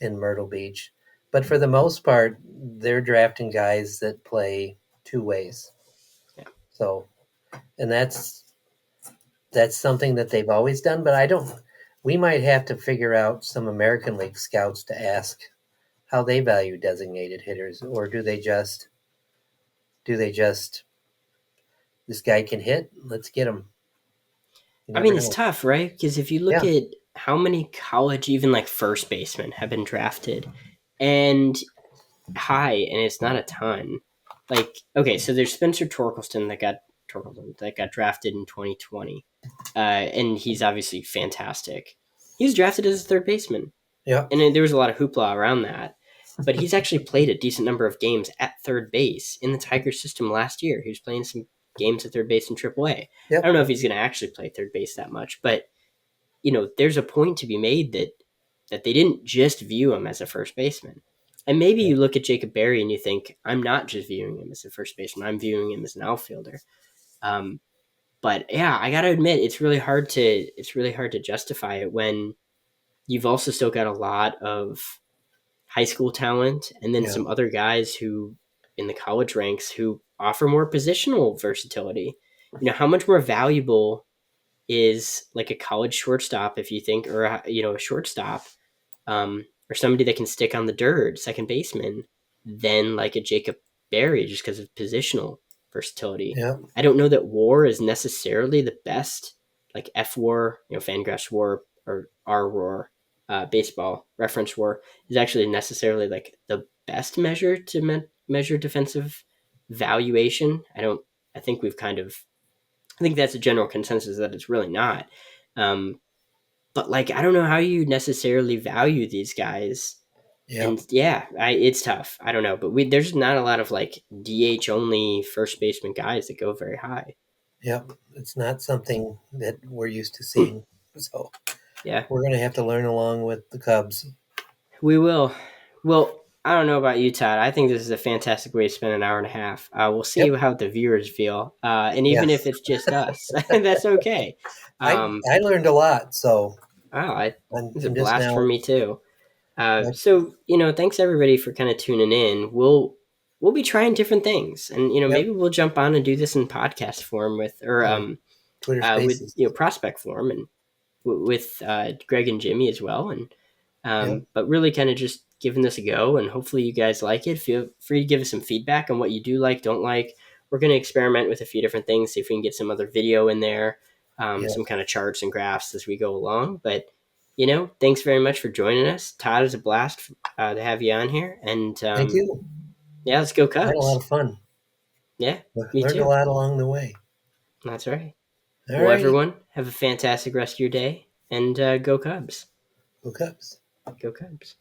in Myrtle Beach. But for the most part, they're drafting guys that play two ways.
Yeah.
So, and that's something that they've always done. But I don't. We might have to figure out some American League scouts to ask how they value designated hitters, or do they just this guy can hit? Let's get him. You
I
never
mean, it's
know.
tough, right? Because if you look
Yeah,
at how many college, even like first basemen, have been drafted and high, and it's not a ton. Like, okay, so there's Spencer Torkelson that got drafted in 2020, and he's obviously fantastic. He was drafted as a third baseman,
yeah,
and there was a lot of hoopla around that. But he's actually played a decent number of games at third base in the Tiger system last year. He was playing some games at third base in AAA. I
yep,
don't know if he's going to actually play third base that much, but there's a point to be made that they didn't just view him as a first baseman. And maybe
yep,
you look at Jacob Berry and you think, I'm not just viewing him as a first baseman, I'm viewing him as an outfielder. Um, but yeah, I gotta admit, it's really hard to justify it when you've also still got a lot of high school talent and then
yeah,
some other guys who in the college ranks who offer more positional versatility. How much more valuable is like a college shortstop if you think, or a shortstop, or somebody that can stick on the dirt, second baseman, than like a Jacob Berry just because of positional versatility.
yeah,
I don't know that WAR is necessarily the best, like F WAR, Fangraphs WAR or R WAR, baseball reference WAR is actually necessarily like the best measure to measure defensive valuation. I don't. I think we've kind of. I think that's a general consensus that it's really not. Um, but like I don't know how you necessarily value these guys.
yeah,
And yeah, it's tough. I don't know, but there's not a lot of like DH only first baseman guys that go very high.
yeah. It's not something that we're used to seeing. So
Yeah,
we're going to have to learn along with the Cubs.
we will. Well, I don't know about you, Todd. I think this is a fantastic way to spend an hour and a half. We'll see
Yep.
how the viewers feel, and
Yeah.
even if it's just us, that's okay.
I
Um,
I learned a lot, so
it's a
I'm just
blast for
now.
me too.
Yep.
So thanks everybody for kind of tuning in. We'll be trying different things, and
Yep.
maybe we'll jump on and do this in podcast form
Yeah. Twitter
with
Spaces.
prospect form and with Greg and Jimmy as well, and
Yep.
but really kind of just giving this a go, and hopefully you guys like it. Feel free to give us some feedback on what you do like, don't like. We're going to experiment with a few different things, see if we can get some other video in there,
Yep.
some kind of charts and graphs as we go along. But thanks very much for joining us, Todd. It's a blast to have you on here, and
Thank you.
yeah, let's go
I had a lot
Cubs.
of fun.
Yeah, me
Learned a
too.
lot along the way.
That's right.
All
Well,
righty.
everyone, have a fantastic rest of your day, and go Cubs.
Go Cubs.
Go Cubs.